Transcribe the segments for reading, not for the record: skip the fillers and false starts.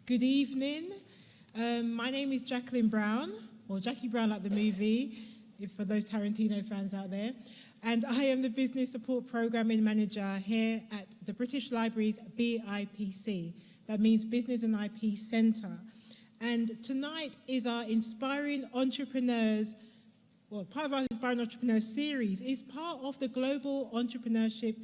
Good evening. My name is Jacqueline Brown, or Jackie Brown like the movie, if for those Tarantino fans out there. And I am the Business Support Programming Manager here at the British Library's BIPC. That means Business and IP Centre. And tonight is our Inspiring Entrepreneurs, well, part of our Inspiring Entrepreneurs series is part of the Global Entrepreneurship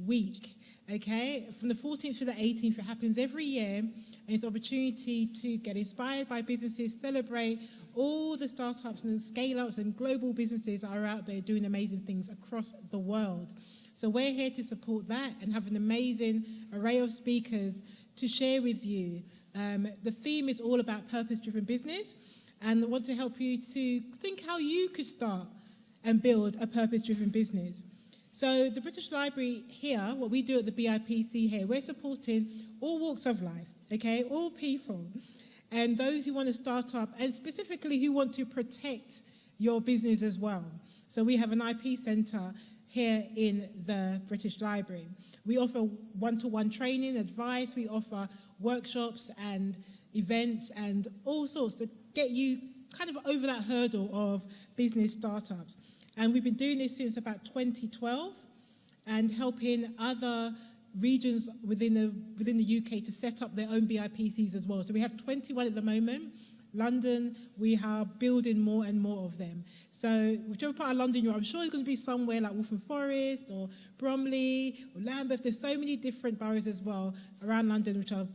Week, okay? From the 14th to the 18th, it happens every year, and it's an opportunity to get inspired by businesses, celebrate all the startups and scale-ups and global businesses that are out there doing amazing things across the world. So we're here to support that and have an amazing array of speakers to share with you. The theme is all about purpose-driven business, and I want to help you to think how you could start and build a purpose-driven business. So the British Library here, what we do at the BIPC here, we're supporting all walks of life, okay, all people, and those who want to start up, and specifically who want to protect your business as well. So we have an IP centre here in the British Library. We offer one-to-one training, advice, we offer workshops and events and all sorts to get you kind of over that hurdle of business startups. And we've been doing this since about 2012 and helping other regions within the UK to set up their own BIPCs as well. So we have 21 at the moment. London, we are building more and more of them. So whichever part of London you're, I'm sure it's going to be somewhere like Waltham Forest or Bromley or Lambeth. There's so many different boroughs as well around London which are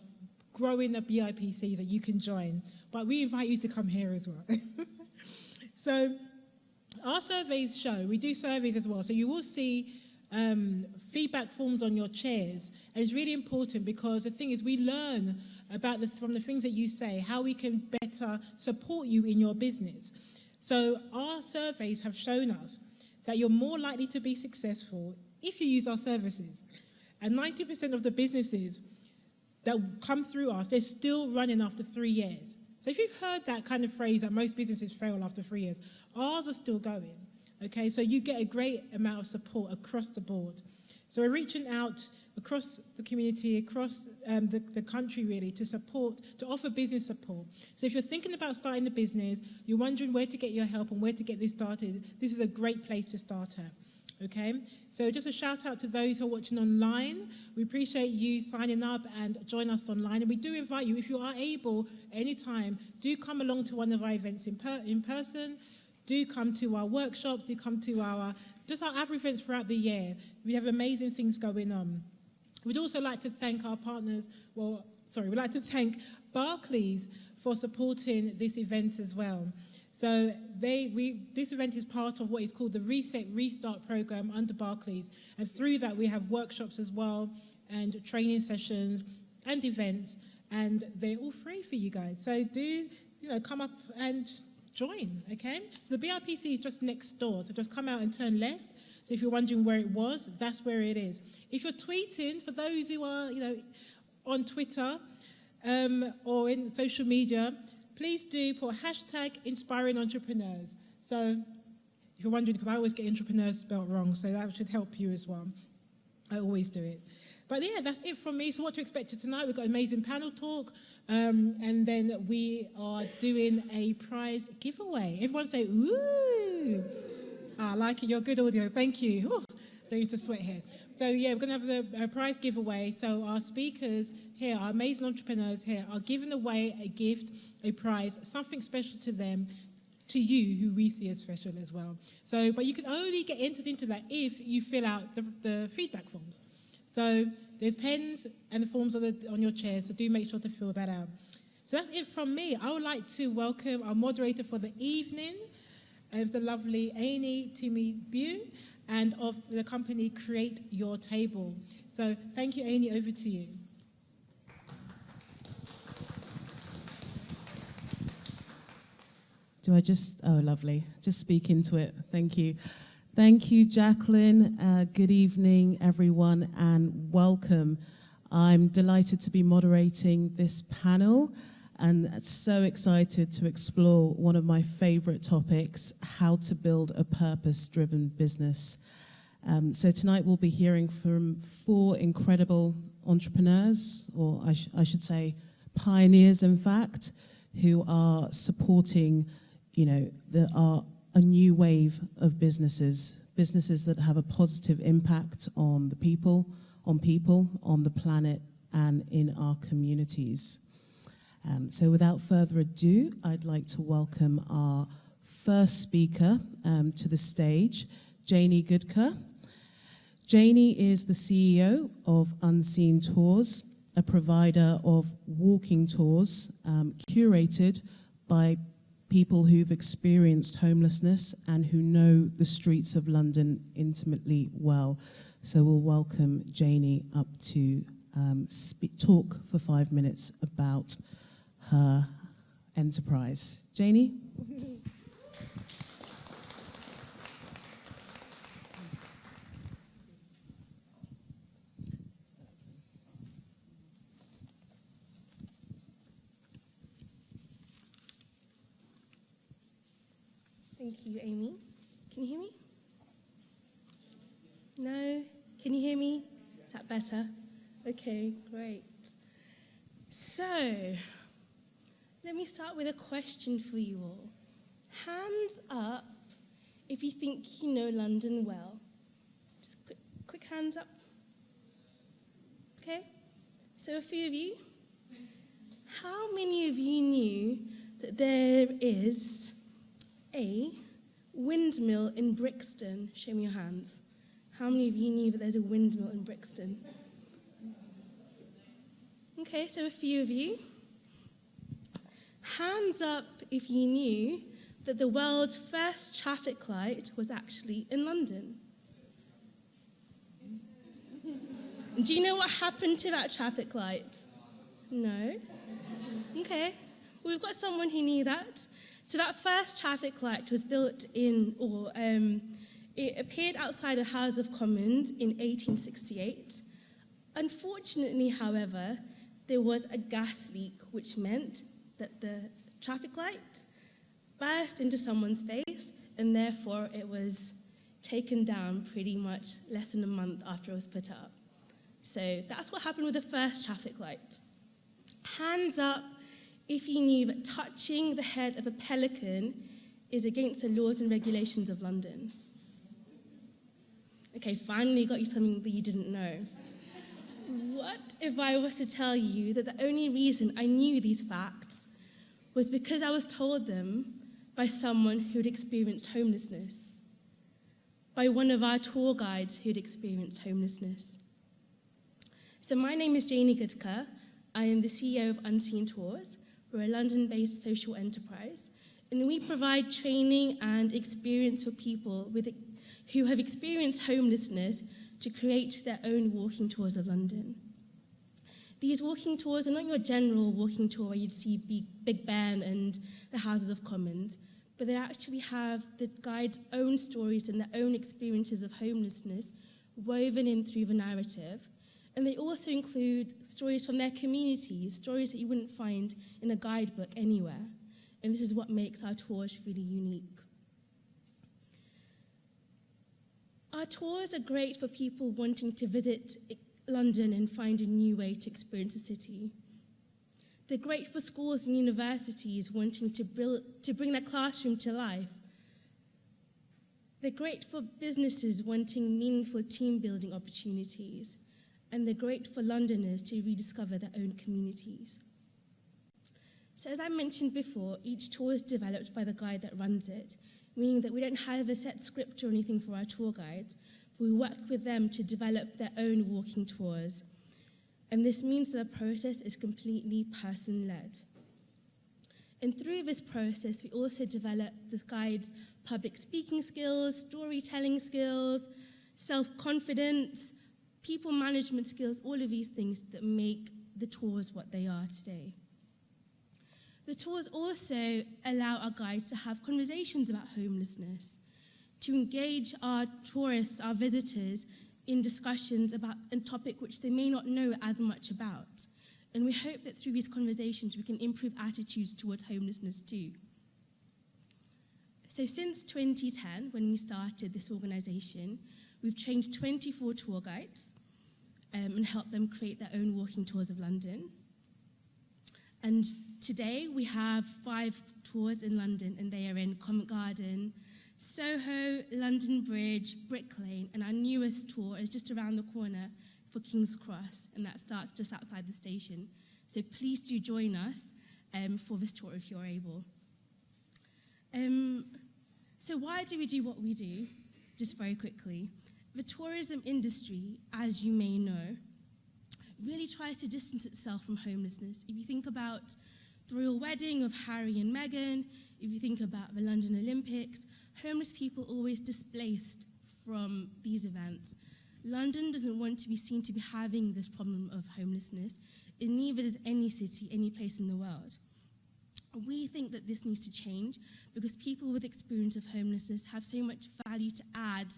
growing the BIPCs that you can join. But we invite you to come here as well. So our surveys show, we do surveys as well, so you will see feedback forms on your chairs, and it's really important because the thing is we learn about from the things that you say, how we can better support you in your business. So our surveys have shown us that you're more likely to be successful if you use our services. And 90% of the businesses that come through us, they're still running after 3 years. So if you've heard that kind of phrase that most businesses fail after 3 years, ours are still going, okay? So you get a great amount of support across the board. So we're reaching out across the community, across the country really, to offer business support. So if you're thinking about starting a business, you're wondering where to get your help and where to get this started, this is a great place to start at. Okay, so just a shout out to those who are watching online. We appreciate you signing up and join us online. And we do invite you, if you are able, anytime, do come along to one of our events in person. Do come to our workshops, do come to our other events throughout the year. We have amazing things going on. We'd also like to thank our partners, we'd like to thank Barclays for supporting this event as well. So this event is part of what is called the Reset Restart program under Barclays, and through that we have workshops as well, and training sessions and events, and they're all free for you guys. So do come up and join, okay? So the BIPC is just next door, so just come out and turn left. So if you're wondering where it was, that's where it is. If you're tweeting, for those who are on Twitter or in social media, please do put hashtag Inspiring Entrepreneurs. So if you're wondering, because I always get entrepreneurs spelled wrong, so that should help you as well. I always do it. But yeah, that's it from me. So what to expect tonight, we've got an amazing panel talk, and then we are doing a prize giveaway. Everyone say, ooh. I like it, you're good audio, thank you. Ooh, don't need to sweat here. So yeah, we're going to have a prize giveaway. So our speakers here, our amazing entrepreneurs here, are giving away a gift, a prize, something special to them, to you, who we see as special as well. So, but you can only get entered into that if you fill out the feedback forms. So there's pens and the forms on your chair, so do make sure to fill that out. So that's it from me. I would like to welcome our moderator for the evening, the lovely Amy Timi-Bew, and of the company Create Your Table. So thank you, Amy, over to you. Do I lovely, just speak into it, thank you. Thank you, Jacqueline. Good evening, everyone, and welcome. I'm delighted to be moderating this panel and so excited to explore one of my favorite topics, how to build a purpose-driven business. So tonight we'll be hearing from 4 incredible entrepreneurs, or I should say pioneers, in fact, who are supporting, a new wave of businesses that have a positive impact on the people, on the planet, and in our communities. So without further ado, I'd like to welcome our first speaker to the stage, Janie Goodker. Janie is the CEO of Unseen Tours, a provider of walking tours curated by people who've experienced homelessness and who know the streets of London intimately well. So we'll welcome Janie up to talk for 5 minutes about her enterprise. Janie? Thank you, Amy. Can you hear me? No? Can you hear me? Is that better? Okay, great. So, let me start with a question for you all. Hands up if you think you know London well. Just quick hands up. Okay? So a few of you. How many of you knew that there is a windmill in Brixton? Show me your hands. How many of you knew that there's a windmill in Brixton? Okay, so a few of you. Hands up if you knew that the world's first traffic light was actually in London. Do you know what happened to that traffic light? No? Okay, well, we've got someone who knew that. So that first traffic light was built it appeared outside the House of Commons in 1868. Unfortunately, however, there was a gas leak, which meant that the traffic light burst into someone's face, and therefore it was taken down pretty much less than a month after it was put up. So that's what happened with the first traffic light. Hands up if you knew that touching the head of a pelican is against the laws and regulations of London. Okay, finally got you something that you didn't know. What if I was to tell you that the only reason I knew these facts was because I was told them by someone who'd experienced homelessness, by one of our tour guides who'd experienced homelessness? So my name is Janie Goodker. I am the CEO of Unseen Tours. We're a London-based social enterprise, and we provide training and experience for people who have experienced homelessness to create their own walking tours of London. These walking tours are not your general walking tour where you'd see Big Ben and the Houses of Commons, but they actually have the guides' own stories and their own experiences of homelessness woven in through the narrative. And they also include stories from their communities, stories that you wouldn't find in a guidebook anywhere. And this is what makes our tours really unique. Our tours are great for people wanting to visit London and find a new way to experience the city. They're great for schools and universities wanting to bring their classroom to life. They're great for businesses wanting meaningful team-building opportunities. And they're great for Londoners to rediscover their own communities. So as I mentioned before, each tour is developed by the guide that runs it, meaning that we don't have a set script or anything for our tour guides, but we work with them to develop their own walking tours. And this means that the process is completely person-led. And through this process, we also develop the guide's public speaking skills, storytelling skills, self-confidence, people management skills, all of these things that make the tours what they are today. The tours also allow our guides to have conversations about homelessness, to engage our tourists, our visitors, in discussions about a topic which they may not know as much about. And we hope that through these conversations we can improve attitudes towards homelessness too. So since 2010, when we started this organization, we've trained 24 tour guides and helped them create their own walking tours of London. And today we have 5 tours in London, and they are in Covent Garden, Soho, London Bridge, Brick Lane, and our newest tour is just around the corner for King's Cross, and that starts just outside the station. So please do join us for this tour if you're able. So why do we do what we do? Just very quickly. The tourism industry, as you may know, really tries to distance itself from homelessness. If you think about the royal wedding of Harry and Meghan, if you think about the London Olympics, homeless people are always displaced from these events. London doesn't want to be seen to be having this problem of homelessness, and neither does any city, any place in the world. We think that this needs to change because people with experience of homelessness have so much value to add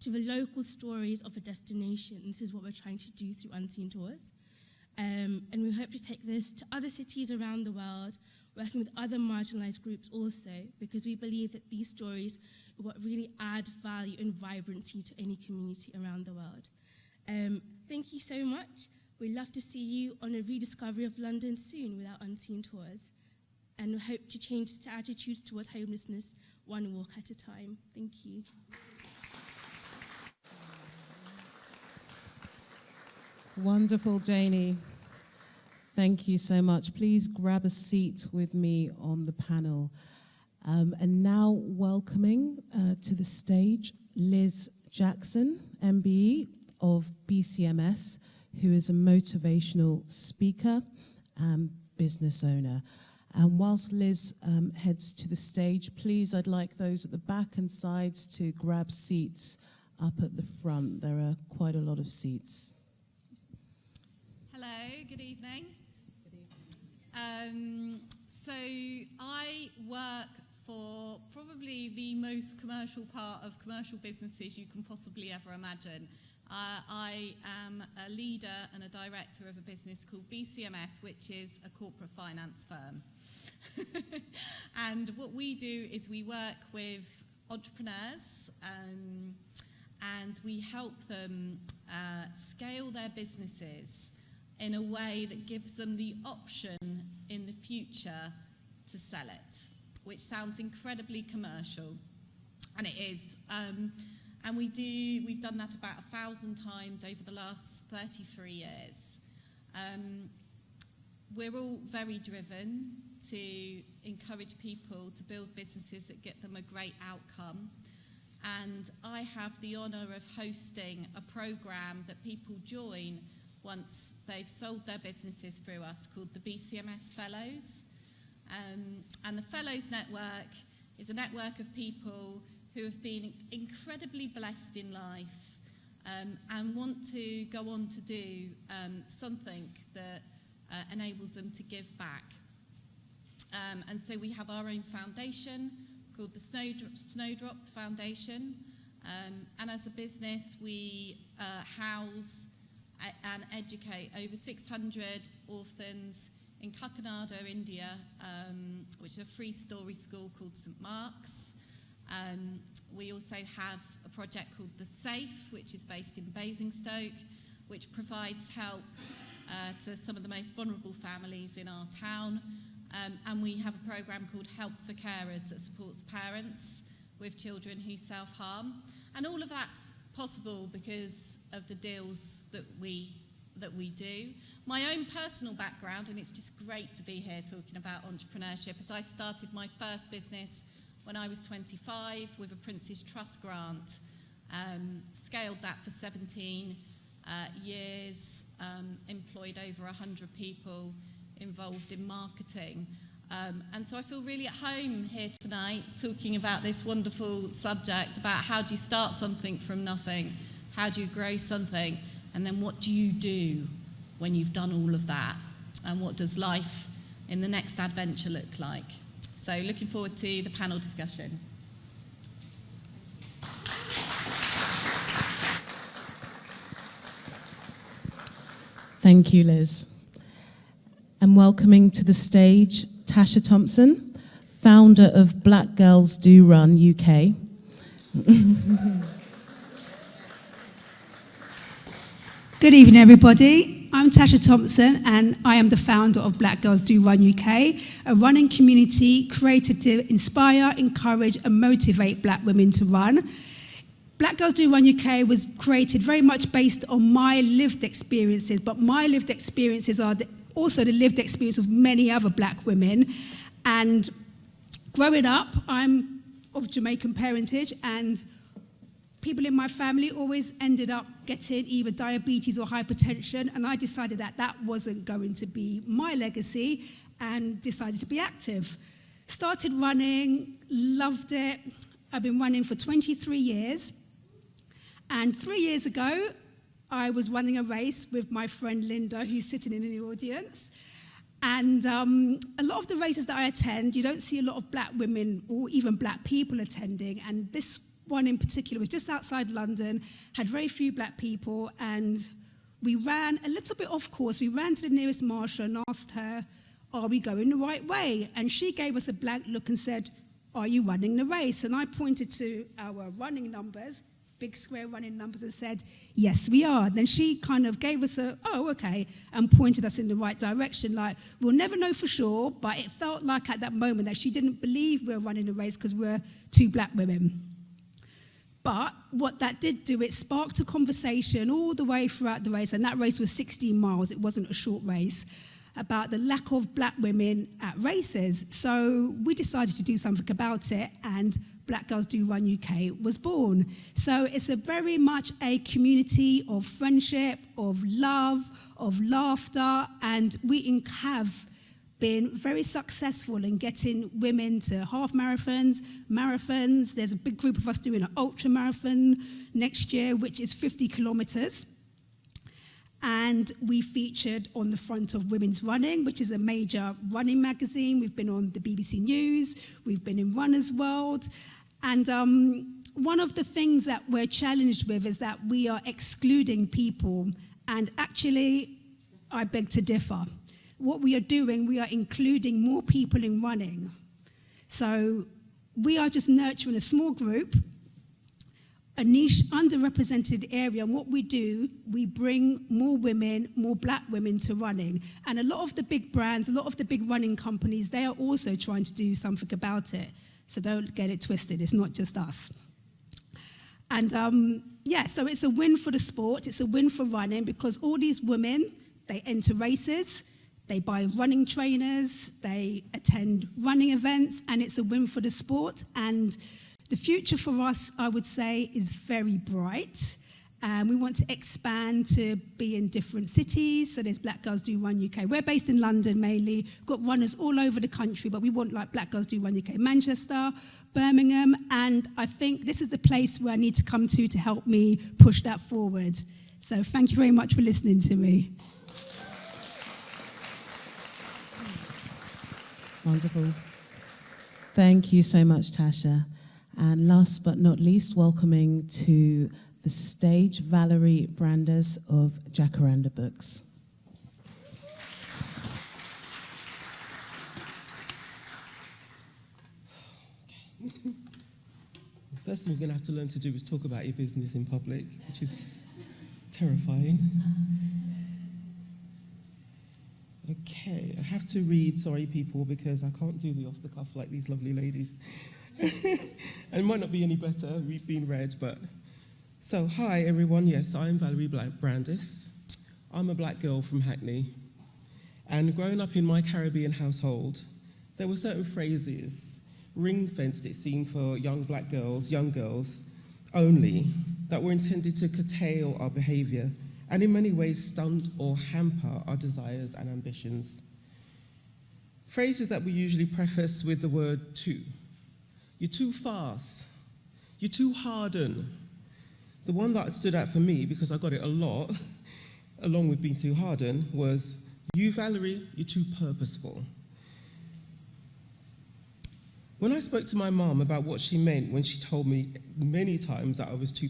to the local stories of a destination. This is what we're trying to do through Unseen Tours. And we hope to take this to other cities around the world, working with other marginalized groups also, because we believe that these stories are what really add value and vibrancy to any community around the world. Thank you so much. We'd love to see you on a rediscovery of London soon with our Unseen Tours, and we hope to change the attitudes towards homelessness one walk at a time. Thank you. Wonderful, Janie. Thank you so much. Please grab a seat with me on the panel. And now welcoming to the stage Liz Jackson, MBE of BCMS, who is a motivational speaker and business owner. And whilst Liz heads to the stage, please, I'd like those at the back and sides to grab seats up at the front. There are quite a lot of seats. Hello, good evening. So I work for probably the most commercial part of commercial businesses you can possibly ever imagine. I am a leader and a director of a business called BCMS, which is a corporate finance firm. And what we do is we work with entrepreneurs and we help them scale their businesses in a way that gives them the option in the future to sell it, which sounds incredibly commercial, and it is. And we've done that about 1,000 times over the last 33 years. We're all very driven to encourage people to build businesses that get them a great outcome. And I have the honour of hosting a programme that people join once they've sold their businesses through us, called the BCMS Fellows. And the Fellows Network is a network of people who have been incredibly blessed in life and want to go on to do something that enables them to give back. And so we have our own foundation called the Snowdrop Foundation. And as a business, we house and educate over 600 orphans in Kakinada, India, which is a 3-story school called St. Mark's. We also have a project called The Safe, which is based in Basingstoke, which provides help to some of the most vulnerable families in our town. And we have a programme called Help for Carers that supports parents with children who self-harm. And all of that's possible because of the deals that we do. My own personal background, and it's just great to be here talking about entrepreneurship, as I started my first business when I was 25 with a Prince's Trust grant, scaled that for 17 years, employed over 100 people involved in marketing. And so I feel really at home here tonight talking about this wonderful subject about how do you start something from nothing, how do you grow something, and then what do you do when you've done all of that, and what does life in the next adventure look like. So looking forward to the panel discussion. Thank you, Liz. And welcoming to the stage Tasha Thompson, founder of Black Girls Do Run UK. Good evening, everybody. I'm Tasha Thompson, and I am the founder of Black Girls Do Run UK, a running community created to inspire, encourage, and motivate black women to run. Black Girls Do Run UK was created very much based on my lived experiences, but my lived experiences are also the lived experience of many other black women. And growing up, I'm of Jamaican parentage, and people in my family always ended up getting either diabetes or hypertension, and I decided that that wasn't going to be my legacy and decided to be active. Started running, loved it. I've been running for 23 years. And 3 years ago, I was running a race with my friend Linda, who's sitting in the audience. And a lot of the races that I attend, you don't see a lot of black women or even black people attending. And this one in particular was just outside London, had very few black people, and we ran a little bit off course. We ran to the nearest marshal and asked her, are we going the right way? And she gave us a blank look and said, are you running the race? And I pointed to our running numbers, big square running numbers, and said, yes, we are. Then she kind of gave us a, oh, okay, and pointed us in the right direction. Like, we'll never know for sure, but it felt like at that moment that she didn't believe we were running the race because we're two black women. But what that did do, it sparked a conversation all the way throughout the race, and that race was 16 miles, it wasn't a short race, about the lack of black women at races. So we decided to do something about it, and Black Girls Do Run UK was born. So it's a very much a community of friendship, of love, of laughter, and we have been very successful in getting women to half marathons, marathons. There's a big group of us doing an ultra marathon next year, which is 50 kilometers. And we featured on the front of Women's Running, which is a major running magazine. We've been on the BBC News, we've been in Runner's World. And one of the things that we're challenged with is that we are excluding people. And actually, I beg to differ. What we are doing, we are including more people in running. So we are just nurturing a small group, a niche, underrepresented area, and what we do, we bring more women, more black women to running. And a lot of the big brands, a lot of the big running companies, they are also trying to do something about it. So don't get it twisted, it's not just us. And yeah, so it's a win for the sport, it's a win for running, because all these women, they enter races, they buy running trainers, they attend running events, and it's a win for the sport. And the future for us, I would say, is very bright. We want to expand to be in different cities. So there's Black Girls Do Run UK. We're based in London mainly. We've got runners all over the country, but we want like Black Girls Do Run UK, Manchester, Birmingham, and I think this is the place where I need to come to help me push that forward. So thank you very much for listening to me. Wonderful. Thank you so much, Tasha. And last but not least, welcoming to the stage, Valerie Brandes of Jacaranda Books. The first thing you're going to have to learn to do is talk about your business in public, which is terrifying. Okay, I have to read, sorry people, because I can't do the off-the-cuff like these lovely ladies. And it might not be any better, we've been read, but... So, hi everyone, yes, I'm Valerie Brandes. I'm a black girl from Hackney. And growing up in my Caribbean household, there were certain phrases, ring-fenced it seemed for young black girls, young girls only, that were intended to curtail our behavior and in many ways stunt or hamper our desires and ambitions. Phrases that we usually preface with the word too. You're too fast. You're too hardened. The one that stood out for me, because I got it a lot, along with being too hardened, was, you, Valerie, you're too purposeful. When I spoke to my mom about what she meant when she told me many times that I was too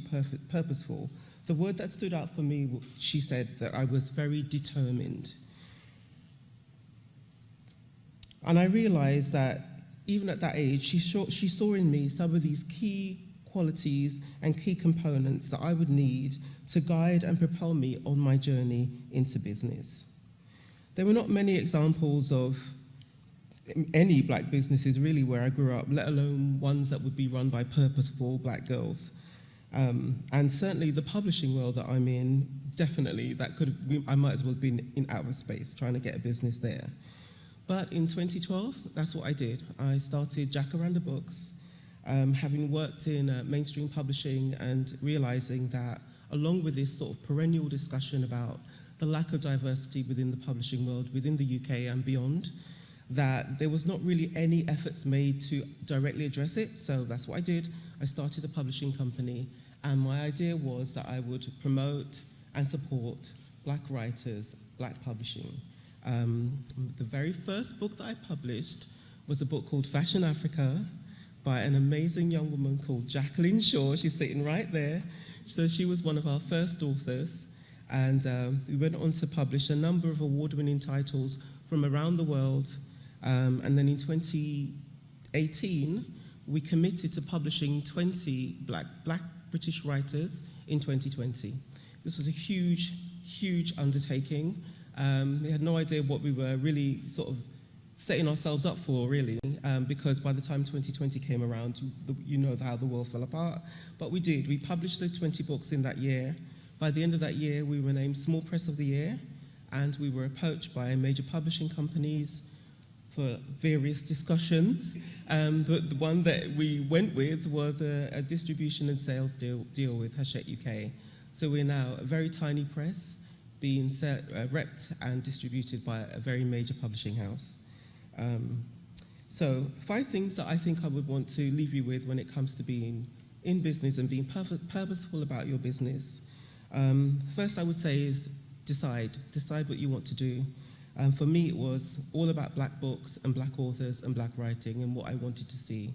purposeful, the word that stood out for me, she said that I was very determined. And I realized that even at that age, she saw in me some of these key qualities, and key components that I would need to guide and propel me on my journey into business. There were not many examples of any black businesses really where I grew up, let alone ones that would be run by purposeful black girls. And certainly the publishing world that I'm in, definitely I might as well have been in outer space trying to get a business there. But in 2012, that's what I did. I started Jacaranda Books, having worked in mainstream publishing and realizing that along with this sort of perennial discussion about the lack of diversity within the publishing world, within the UK and beyond, that there was not really any efforts made to directly address it. So that's what I did. I started a publishing company, and my idea was that I would promote and support black writers, black publishing. The very first book that I published was a book called Fashion Africa by an amazing young woman called Jacqueline Shaw. She's sitting right there. So she was one of our first authors. And we went on to publish a number of award-winning titles from around the world. And then in 2018, we committed to publishing 20 black British writers in 2020. This was a huge, huge undertaking. We had no idea what we were really sort of setting ourselves up for, really, because by the time 2020 came around, you know how the world fell apart. But we did. We published those 20 books in that year. By the end of that year, we were named Small Press of the Year, and we were approached by major publishing companies for various discussions. But the one that we went with was a distribution and sales deal with Hachette UK. So we're now a very tiny press being repped and distributed by a very major publishing house. So 5 things that I think I would want to leave you with when it comes to being in business and being purposeful about your business. First, I would say is decide what you want to do. For me, it was all about black books and black authors and black writing and what I wanted to see.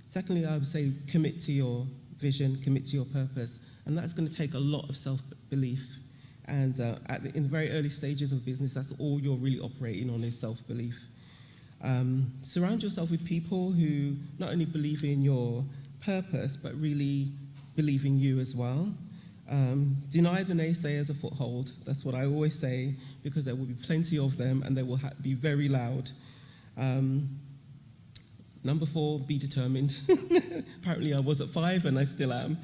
Secondly, I would say commit to your vision, commit to your purpose, and that's going to take a lot of self-belief. And in the very early stages of business, that's all you're really operating on is self-belief. Surround yourself with people who not only believe in your purpose, but really believe in you as well. Deny the naysayers a foothold. That's what I always say, because there will be plenty of them and they will be very loud. Number 4, be determined. Apparently I was at 5 and I still am.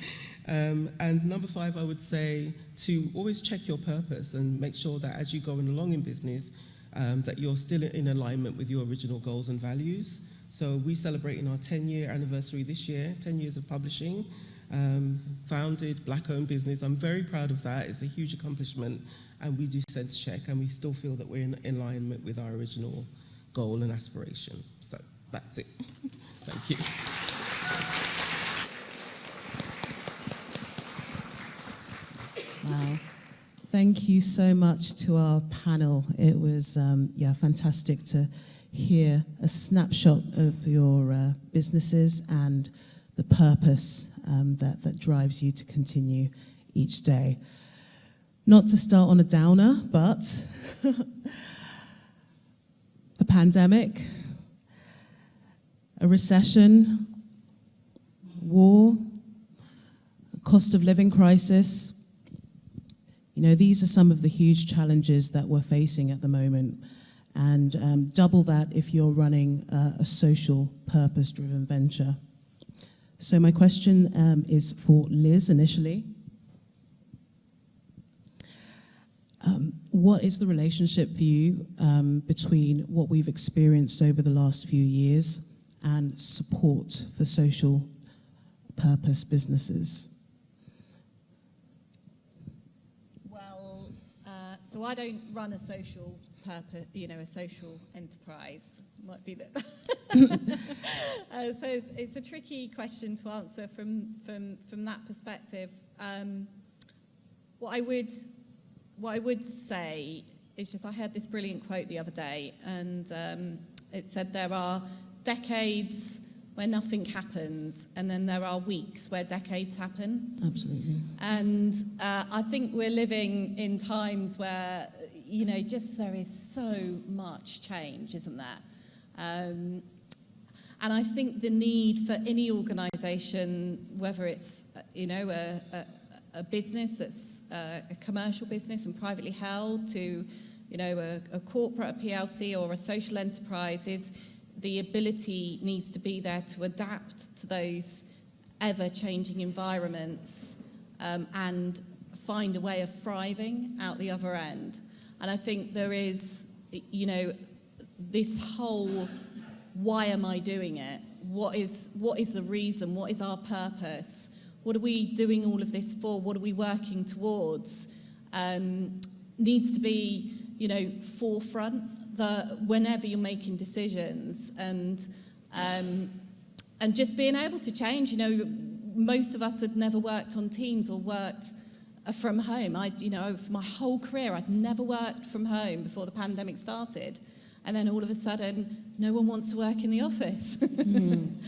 And number 5, I would say to always check your purpose and make sure that as you're going along in business, that you're still in alignment with your original goals and values. So we're celebrating our 10-year anniversary this year, 10 years of publishing. Founded, black-owned business. I'm very proud of that. It's a huge accomplishment, and we do sense check, and we still feel that we're in alignment with our original goal and aspiration. So that's it. Thank you. Wow. Thank you so much to our panel. It was fantastic to hear a snapshot of your businesses and the purpose that drives you to continue each day. Not to start on a downer, but a pandemic, a recession, war, a cost of living crisis. You know, these are some of the huge challenges that we're facing at the moment. And double that if you're running a social purpose-driven venture. So my question is for Liz initially. What is the relationship for you between what we've experienced over the last few years and support for social purpose businesses? Well, so I don't run a social purpose, a social enterprise. Might be that. So it's a tricky question to answer from that perspective. What I would say is just I heard this brilliant quote the other day, and it said there are decades where nothing happens, and then there are weeks where decades happen. Absolutely. And I think we're living in times where just there is so much change, isn't there? And I think the need for any organisation, whether it's a business that's a commercial business and privately held, to a corporate, a PLC, or a social enterprise, is the ability needs to be there to adapt to those ever-changing environments and find a way of thriving out the other end. And I think there is, this whole, why am I doing it? What is the reason? What is our purpose? What are we doing all of this for? What are we working towards? Needs to be, forefront whenever you're making decisions, and just being able to change. Most of us had never worked on Teams or worked from home. For my whole career, I'd never worked from home before the pandemic started. And then all of a sudden, no one wants to work in the office. And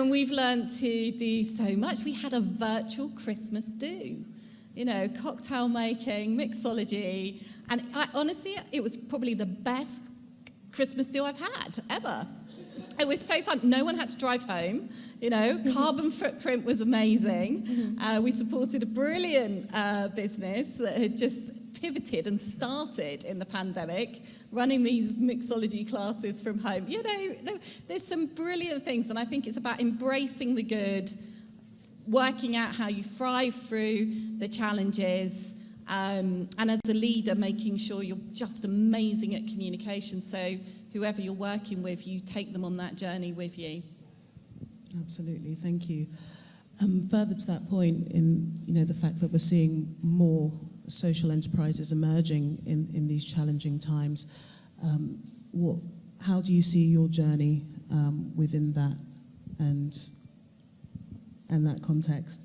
we've learned to do so much. We had a virtual Christmas do, cocktail making, mixology. And honestly, it was probably the best Christmas do I've had ever. It was so fun. No one had to drive home. Carbon footprint was amazing. We supported a brilliant business that had just pivoted and started in the pandemic, running these mixology classes from home. There's some brilliant things, and I think it's about embracing the good, working out how you thrive through the challenges, and as a leader, making sure you're just amazing at communication, so whoever you're working with, you take them on that journey with you. Absolutely, thank you. Further to that point, in the fact that we're seeing more social enterprises emerging in these challenging times, how do you see your journey within that and that context?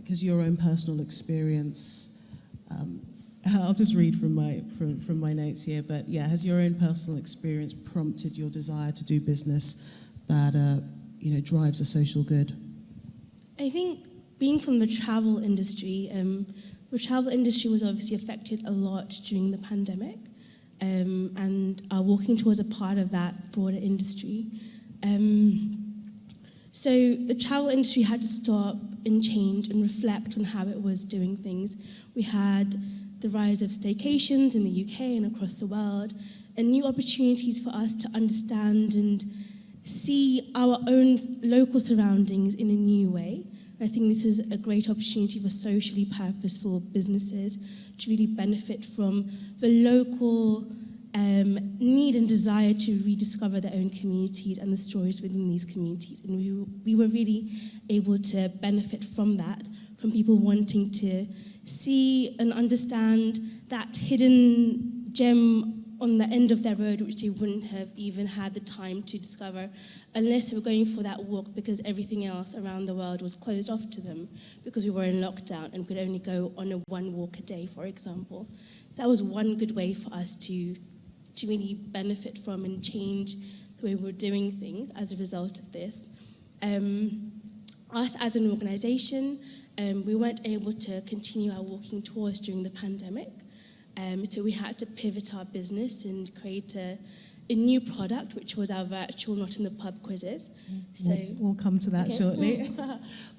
Has your own personal experience, I'll just read from my notes here, but yeah, has your own personal experience prompted your desire to do business that drives a social good? I think being from the travel industry, was obviously affected a lot during the pandemic, and are walking towards a part of that broader industry. So the travel industry had to stop and change and reflect on how it was doing things. We had the rise of staycations in the UK and across the world, and new opportunities for us to understand and see our own local surroundings in a new way. I think this is a great opportunity for socially purposeful businesses to really benefit from the local need and desire to rediscover their own communities and the stories within these communities. And we were really able to benefit from that, from people wanting to see and understand that hidden gem on the end of their road, which they wouldn't have even had the time to discover unless they were going for that walk, because everything else around the world was closed off to them because we were in lockdown and could only go on one walk a day, for example. That was one good way for us to really benefit from and change the way we're doing things as a result of this. Us as an organisation, we weren't able to continue our walking tours during the pandemic. So we had to pivot our business and create a new product, which was our virtual Not in the Pub quizzes. So we'll come to that shortly.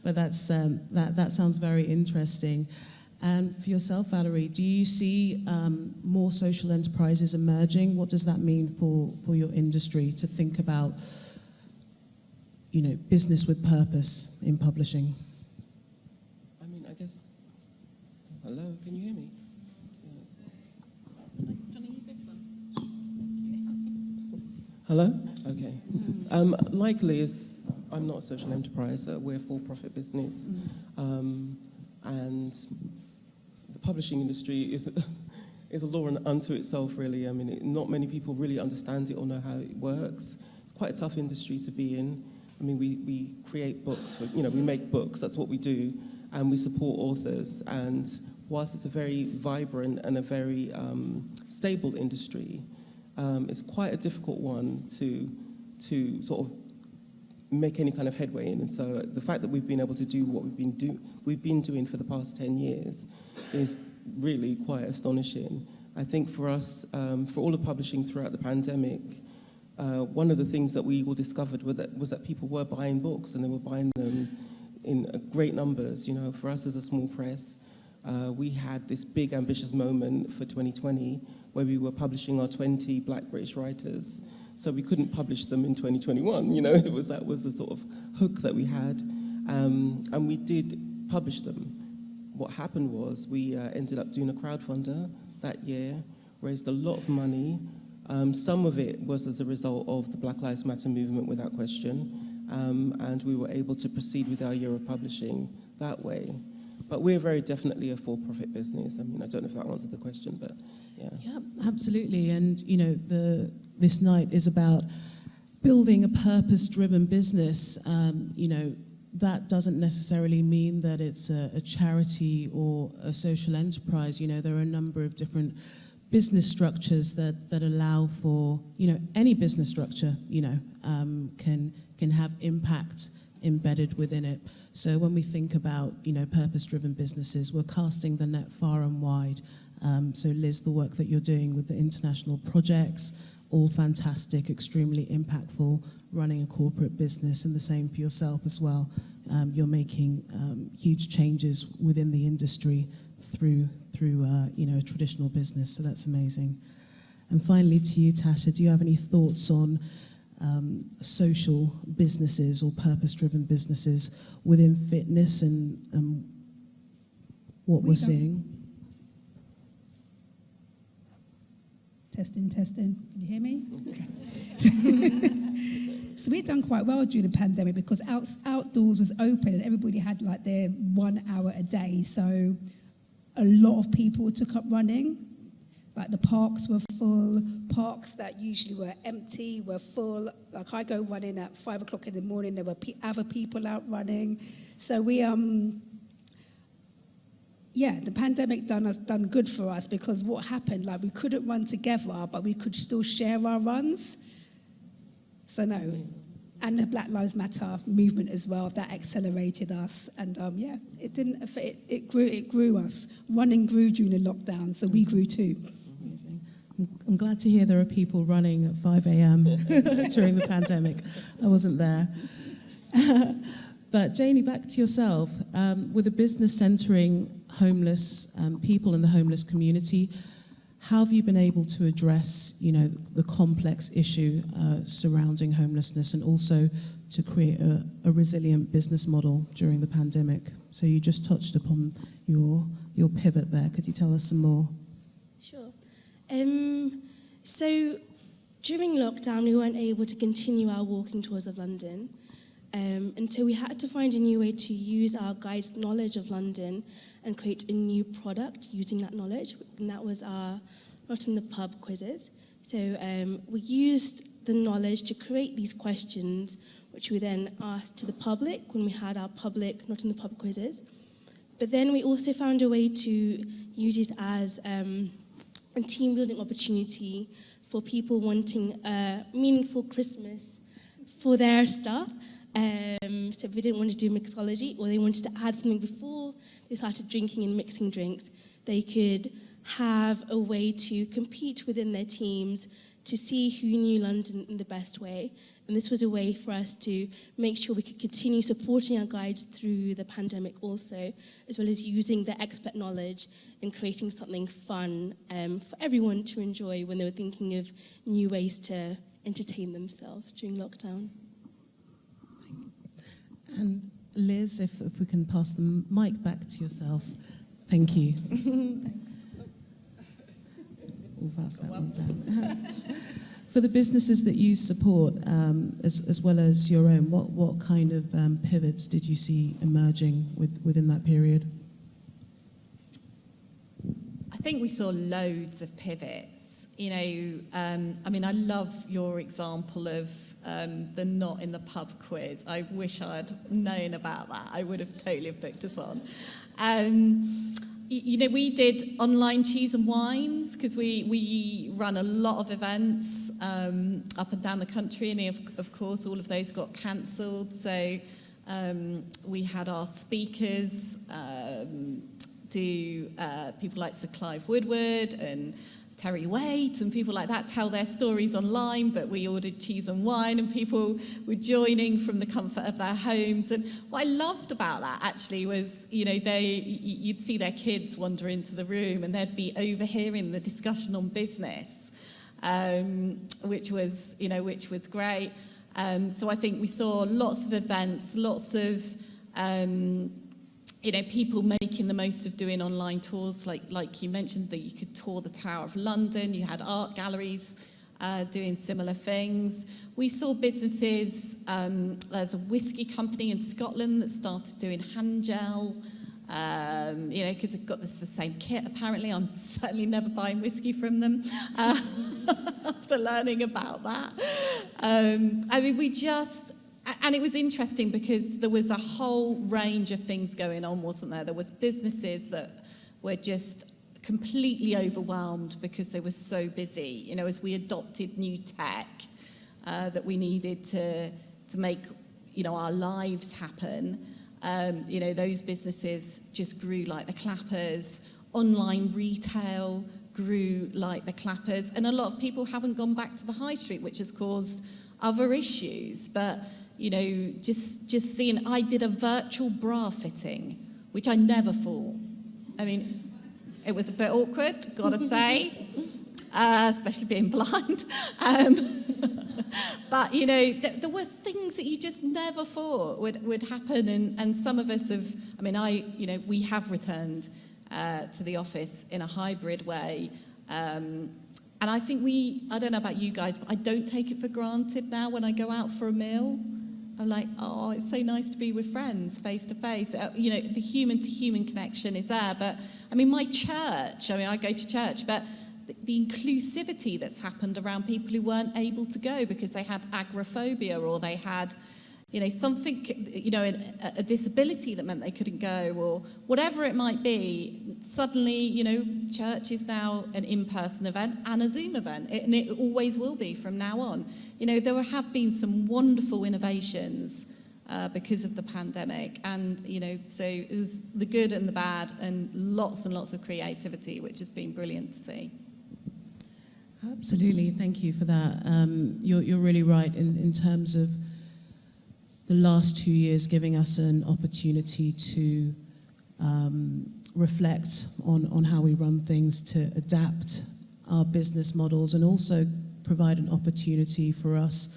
But that's that sounds very interesting. And for yourself, Valerie, do you see more social enterprises emerging? What does that mean for your industry to think about, business with purpose in publishing? I mean, I guess. Hello, can you hear me? Yes. Do you want to use this one? Hello? Okay. Likely is, I'm not a social enterprise, we're a for-profit business. And the publishing industry is a law unto itself, really. I mean, not many people really understand it or know how it works. It's quite a tough industry to be in. I mean, we create books, we make books, that's what we do, and we support authors. And whilst it's a very vibrant and a very stable industry, it's quite a difficult one to sort of make any kind of headway in. And so the fact that we've been able to do what we've been doing for the past 10 years is really quite astonishing. I think for us, for all of publishing throughout the pandemic, one of the things that we all discovered was that people were buying books, and they were buying them in great numbers. You know, for us as a small press, we had this big ambitious moment for 2020 where we were publishing our 20 Black British writers. So we couldn't publish them in 2021. You know, that was the sort of hook that we had, and we did publish them. What happened was we ended up doing a crowdfunder that year, raised a lot of money. Some of it was as a result of the Black Lives Matter movement, without question, and we were able to proceed with our year of publishing that way. But we're very definitely a for-profit business. I mean, I don't know if that answered the question, but yeah. Yeah, absolutely. And, you know, this night is about building a purpose-driven business. You know, that doesn't necessarily mean that it's a charity or a social enterprise. You know, there are a number of different business structures that allow for, you know, any business structure, you know, can have impact embedded within it. So when we think about, you know, purpose-driven businesses, we're casting the net far and wide. So Liz, the work that you're doing with the international projects, all fantastic, extremely impactful, running a corporate business, and the same for yourself as well. You're making huge changes within the industry through you know, a traditional business, so that's amazing. And finally to you, Tasha, do you have any thoughts on social businesses or purpose-driven businesses within fitness and what we're seeing? Testing. Can you hear me? Okay. So we've done quite well during the pandemic because outdoors was open and everybody had like their 1 hour a day. So a lot of people took up running. Like the parks were full. Parks that usually were empty were full. Like I go running at 5 o'clock in the morning. There were other people out running. So we the pandemic done good for us because what happened, like we couldn't run together, but we could still share our runs. So no, and the Black Lives Matter movement as well, that accelerated us. And it grew us. Running grew during the lockdown, so we grew too. Amazing. I'm glad to hear there are people running at 5 a.m. during the pandemic. I wasn't there. But Janie, back to yourself. With a business centering homeless people in the homeless community, how have you been able to address, you know, the complex issue surrounding homelessness and also to create a resilient business model during the pandemic? So you just touched upon your pivot there. Could you tell us some more? Sure. So during lockdown, we weren't able to continue our walking tours of London. And so we had to find a new way to use our guides' knowledge of London and create a new product using that knowledge, and that was our Not in the Pub quizzes. So we used the knowledge to create these questions, which we then asked to the public when we had our public Not in the Pub quizzes. But then we also found a way to use it as a team-building opportunity for people wanting a meaningful Christmas for their staff. So if they didn't want to do mixology or they wanted to add something before they started drinking and mixing drinks, they could have a way to compete within their teams to see who knew London in the best way. And this was a way for us to make sure we could continue supporting our guides through the pandemic also, as well as using their expert knowledge and creating something fun for everyone to enjoy when they were thinking of new ways to entertain themselves during lockdown. And Liz, if we can pass the mic back to yourself. Thank you. Thanks. We'll pass that one down. For the businesses that you support, as well as your own, what kind of pivots did you see emerging within that period? I think we saw loads of pivots. You know, I mean, I love your example of the Not in the Pub quiz. I wish I'd known about that. I would have totally booked us on. You know, we did online cheese and wines because we run a lot of events up and down the country, and of course all of those got cancelled. So we had our speakers do people like Sir Clive Woodward and Terry Waite and people like that tell their stories online, but we ordered cheese and wine and people were joining from the comfort of their homes. And what I loved about that actually was, you'd see their kids wander into the room and they'd be overhearing the discussion on business, which was great. So I think we saw lots of events, lots of people making the most of doing online tours, like you mentioned, that you could tour the Tower of London. You had art galleries doing similar things. We saw businesses, there's a whiskey company in Scotland that started doing hand gel, because they've got the same kit apparently. I'm certainly never buying whiskey from them after learning about that. And it was interesting because there was a whole range of things going on, wasn't there? There was businesses that were just completely overwhelmed because they were so busy, as we adopted new tech that we needed to make, our lives happen. Those businesses just grew like the clappers. Online retail grew like the clappers. And a lot of people haven't gone back to the high street, which has caused other issues. But just seeing, I did a virtual bra fitting, which I never thought. I mean, it was a bit awkward, gotta say, especially being blind. But, there were things that you just never thought would happen. And some of us have, we have returned to the office in a hybrid way. And I think I don't know about you guys, but I don't take it for granted now when I go out for a meal. I'm like, oh, it's so nice to be with friends face to face. The human-to-human connection is there. But, my church, I go to church, but the inclusivity that's happened around people who weren't able to go because they had agoraphobia or they had, something, a disability that meant they couldn't go or whatever it might be. Suddenly, church is now an in-person event and a Zoom event, and it always will be from now on. There have been some wonderful innovations because of the pandemic, and so there's the good and the bad, and lots of creativity, which has been brilliant to see. Absolutely, thank you for that. You're really right in terms of the last 2 years giving us an opportunity to reflect on how we run things, to adapt our business models, and also provide an opportunity for us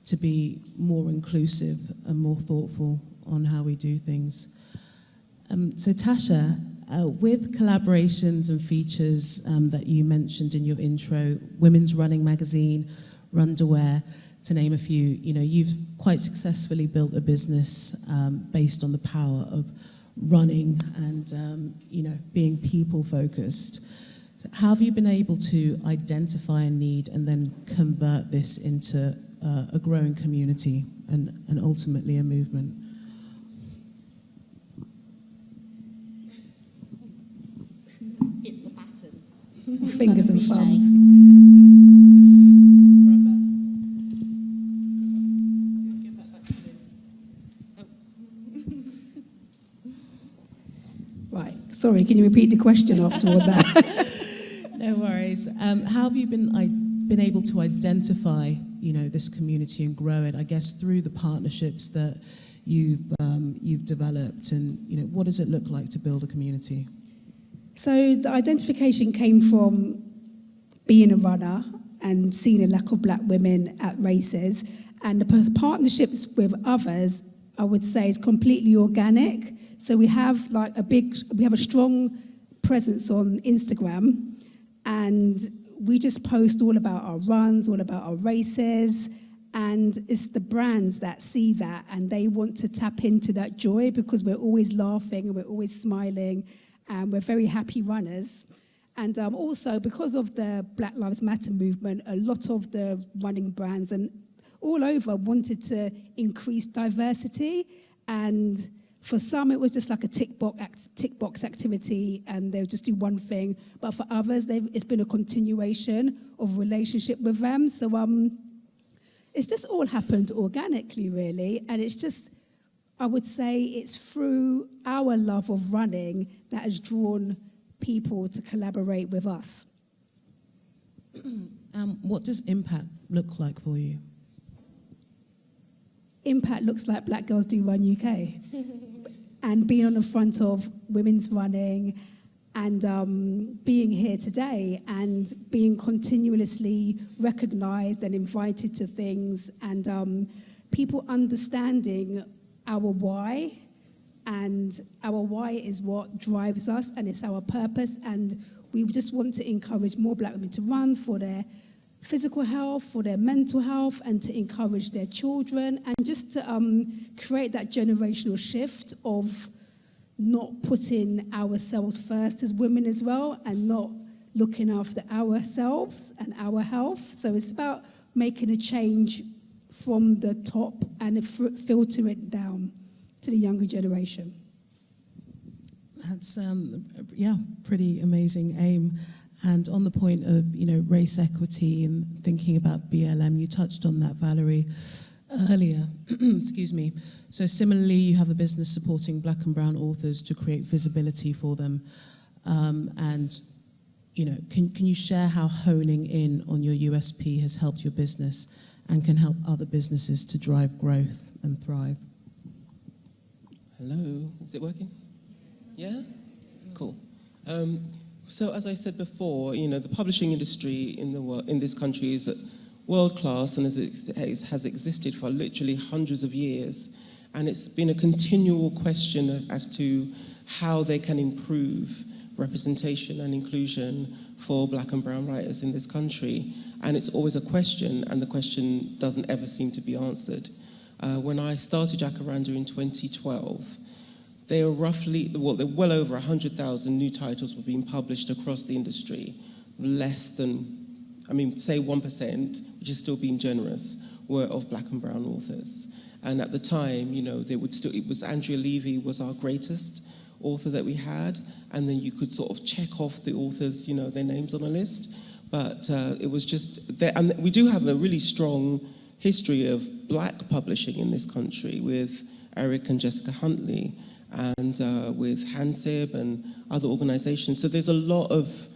to be more inclusive and more thoughtful on how we do things. So Tasha, with collaborations and features that you mentioned in your intro, Women's Running Magazine, Runderwear, to name a few, you've quite successfully built a business based on the power of running and, being people-focused. So how have you been able to identify a need and then convert this into a growing community and ultimately a movement? It's the baton. Fingers and thumbs. Right. Sorry, can you repeat the question after all that? No worries. How have you been able to identify, this community and grow it? I guess through the partnerships that you've developed, and what does it look like to build a community? So the identification came from being a runner and seeing a lack of black women at races, and the partnerships with others, I would say, is completely organic. So we have a strong presence on Instagram, and we just post all about our runs, all about our races, and it's the brands that see that and they want to tap into that joy because we're always laughing and we're always smiling and we're very happy runners. And also because of the Black Lives Matter movement, a lot of the running brands and all over wanted to increase diversity, and for some, it was just like a tick box activity, and they'll just do one thing. But for others, it's been a continuation of relationship with them. So it's just all happened organically, really. And it's just, I would say, it's through our love of running that has drawn people to collaborate with us. What does impact look like for you? Impact looks like Black Girls Do Run UK. And being on the front of women's running and being here today and being continuously recognised and invited to things and people understanding our why. And our why is what drives us and it's our purpose. And we just want to encourage more black women to run for their physical health, for their mental health, and to encourage their children, and just to create that generational shift of not putting ourselves first as women as well, and not looking after ourselves and our health. So it's about making a change from the top and filter it down to the younger generation. That's pretty amazing aim. And on the point of race equity and thinking about BLM, you touched on that, Valerie, earlier. Excuse me. So similarly, you have a business supporting black and brown authors to create visibility for them. Can you share how honing in on your USP has helped your business and can help other businesses to drive growth and thrive? Hello, is it working? Yeah? Cool. So as I said before, the publishing industry in this country is world class and has existed for literally hundreds of years. And it's been a continual question as to how they can improve representation and inclusion for black and brown writers in this country. And it's always a question, and the question doesn't ever seem to be answered. When I started Jacaranda in 2012, there were well over 100,000 new titles were being published across the industry. Less than, say 1%, which is still being generous, were of black and brown authors. And at the time, it was Andrea Levy was our greatest author that we had, and then you could sort of check off the authors, their names on a list. But it was just there, and we do have a really strong history of black publishing in this country with Eric and Jessica Huntley, and with Hansib and other organizations. So there's a lot of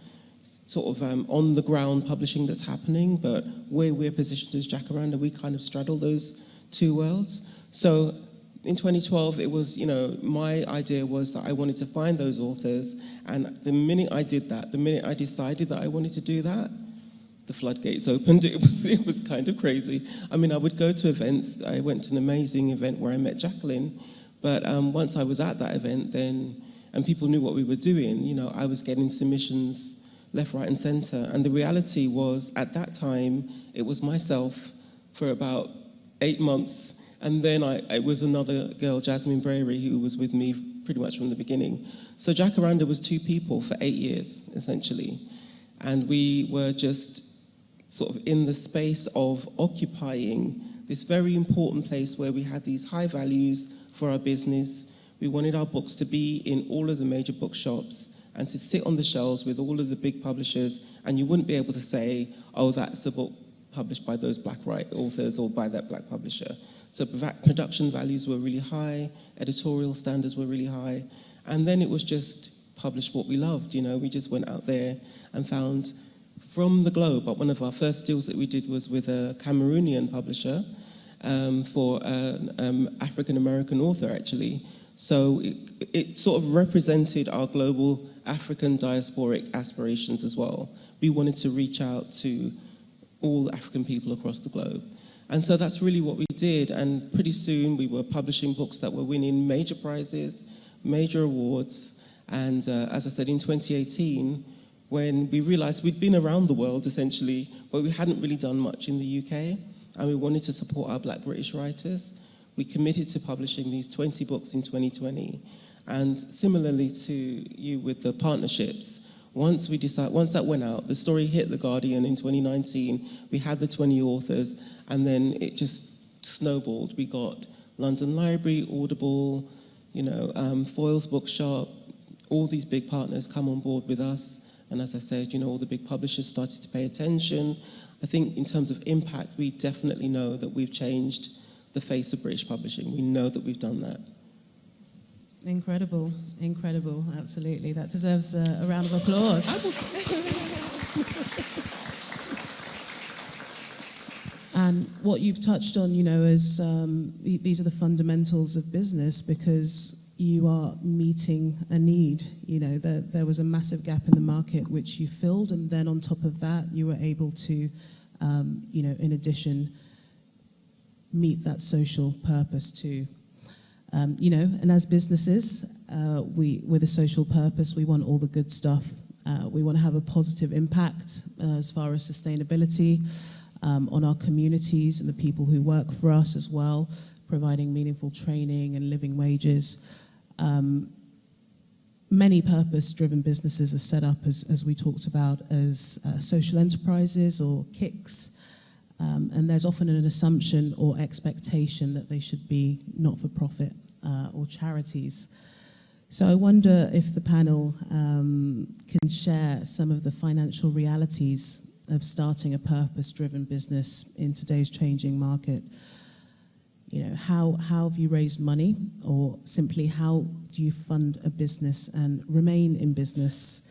sort of on-the-ground publishing that's happening, but where we're positioned as Jacaranda, we kind of straddle those two worlds. So in 2012, it was, my idea was that I wanted to find those authors, and the minute I did that, the minute I decided that I wanted to do that, the floodgates opened. It was kind of crazy. I would go to events. I went to an amazing event where I met Jacqueline. But once I was at that event, and people knew what we were doing, I was getting submissions left, right, and center. And the reality was, at that time, it was myself for about 8 months, and then it was another girl, Jasmine Brary, who was with me pretty much from the beginning. So Jacaranda was 2 people for 8 years, essentially. And we were just sort of in the space of occupying this very important place where we had these high values for our business. We wanted our books to be in all of the major bookshops and to sit on the shelves with all of the big publishers, and you wouldn't be able to say, oh, that's a book published by those black authors or by that black publisher. So production values were really high, editorial standards were really high, and then it was just publish what we loved. We just went out there and found from the globe. But one of our first deals that we did was with a Cameroonian publisher, for an African-American author, actually. So it sort of represented our global African diasporic aspirations as well. We wanted to reach out to all African people across the globe. And so that's really what we did. And pretty soon we were publishing books that were winning major prizes, major awards. And as I said, in 2018, when we realized we'd been around the world, essentially, but we hadn't really done much in the UK, and we wanted to support our black British writers, we committed to publishing these 20 books in 2020. And similarly to you with the partnerships, once that went out, the story hit The Guardian in 2019, we had the 20 authors, and then it just snowballed. We got London Library, Audible, Foyles Bookshop, all these big partners come on board with us. And as I said, all the big publishers started to pay attention. I think in terms of impact, we definitely know that we've changed the face of British publishing. We know that we've done that. Incredible, absolutely. That deserves a round of applause. And what you've touched on, is these are the fundamentals of business, because you are meeting a need. There was a massive gap in the market which you filled, and then on top of that, you were able to, in addition, meet that social purpose too. And as businesses, with a social purpose, we want all the good stuff. We want to have a positive impact as far as sustainability on our communities and the people who work for us as well, providing meaningful training and living wages. Many purpose-driven businesses are set up, as we talked about, as social enterprises or KICs, and there's often an assumption or expectation that they should be not-for-profit or charities. So I wonder if the panel can share some of the financial realities of starting a purpose-driven business in today's changing market. How have you raised money, or simply how do you fund a business and remain in business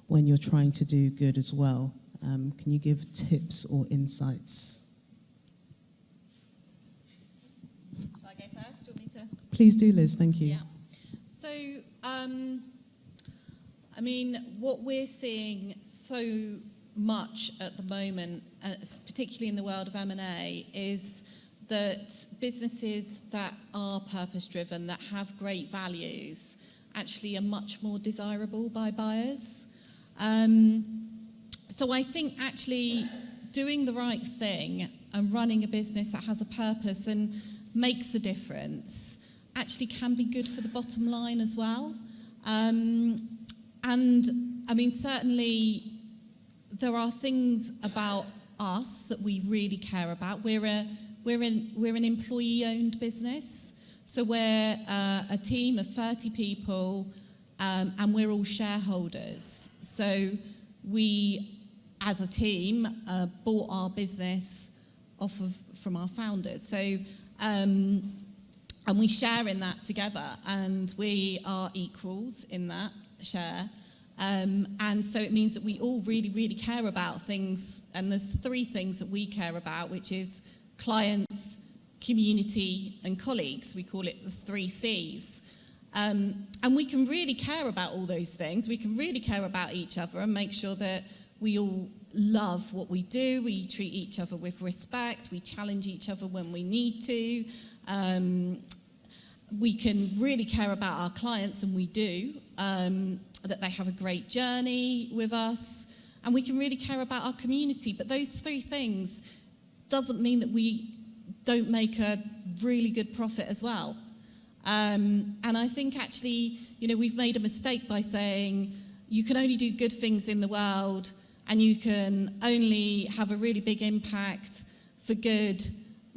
when you're trying to do good as well? Can you give tips or insights? Shall I go first? Do you want me to? Please do, Liz. Thank you. Yeah. So, what we're seeing so much at the moment, particularly in the world of M&A, is that businesses that are purpose-driven, that have great values, actually are much more desirable by buyers. So I think actually doing the right thing and running a business that has a purpose and makes a difference actually can be good for the bottom line as well. Certainly there are things about us that we really care about. We're an employee-owned business, so we're a team of 30 people, and we're all shareholders. So we, as a team, bought our business from our founders. So, and we share in that together, and we are equals in that share. And so it means that we all really, really care about things, and there's 3 things that we care about, which is clients, community, and colleagues. We call it the 3 C's. And we can really care about all those things. We can really care about each other and make sure that we all love what we do. We treat each other with respect. We challenge each other when we need to. We can really care about our clients, and we do, that they have a great journey with us. And we can really care about our community. But those 3 things doesn't mean that we don't make a really good profit as well. And I think actually, we've made a mistake by saying you can only do good things in the world, and you can only have a really big impact for good,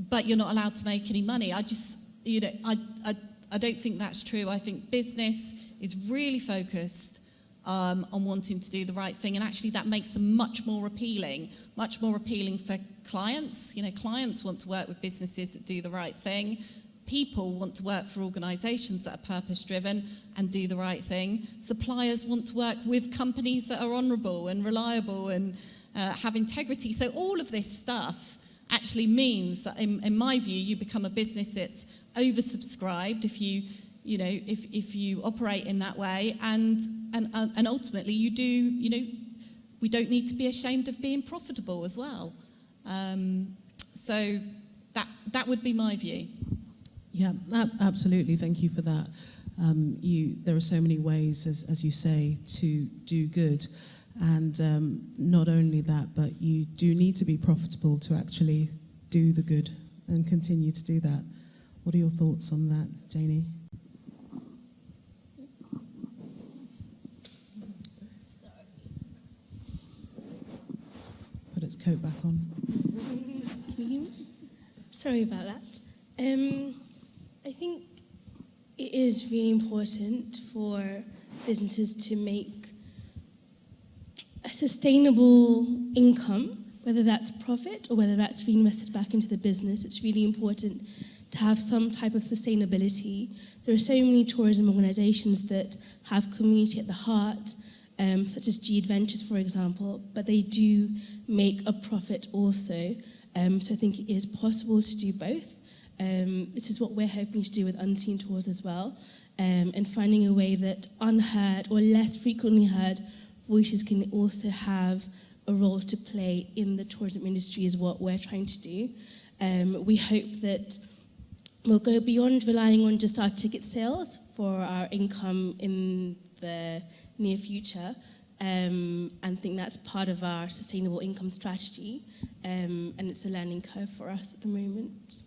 but you're not allowed to make any money. I don't think that's true. I think business is really focused on wanting to do the right thing, and actually that makes them much more appealing for clients. Clients want to work with businesses that do the right thing. People want to work for organisations that are purpose-driven and do the right thing. Suppliers want to work with companies that are honourable and reliable and have integrity. So all of this stuff actually means that, in my view, you become a business that's oversubscribed if you operate in that way, and ultimately you do. We don't need to be ashamed of being profitable as well. So that would be my view. Yeah, absolutely. Thank you for that. There are so many ways, as you say, to do good. And not only that, but you do need to be profitable to actually do the good and continue to do that. What are your thoughts on that, Janie? Put its coat back on. Sorry about that. I think it is really important for businesses to make a sustainable income, whether that's profit or whether that's reinvested back into the business. It's really important to have some type of sustainability. There are so many tourism organisations that have community at the heart, such as G Adventures, for example, but they do make a profit also. So I think it is possible to do both. This is what we're hoping to do with Unseen Tours as well, and finding a way that unheard or less frequently heard voices can also have a role to play in the tourism industry is what we're trying to do. We hope that we'll go beyond relying on just our ticket sales for our income in the near future, and think that's part of our sustainable income strategy, and it's a learning curve for us at the moment.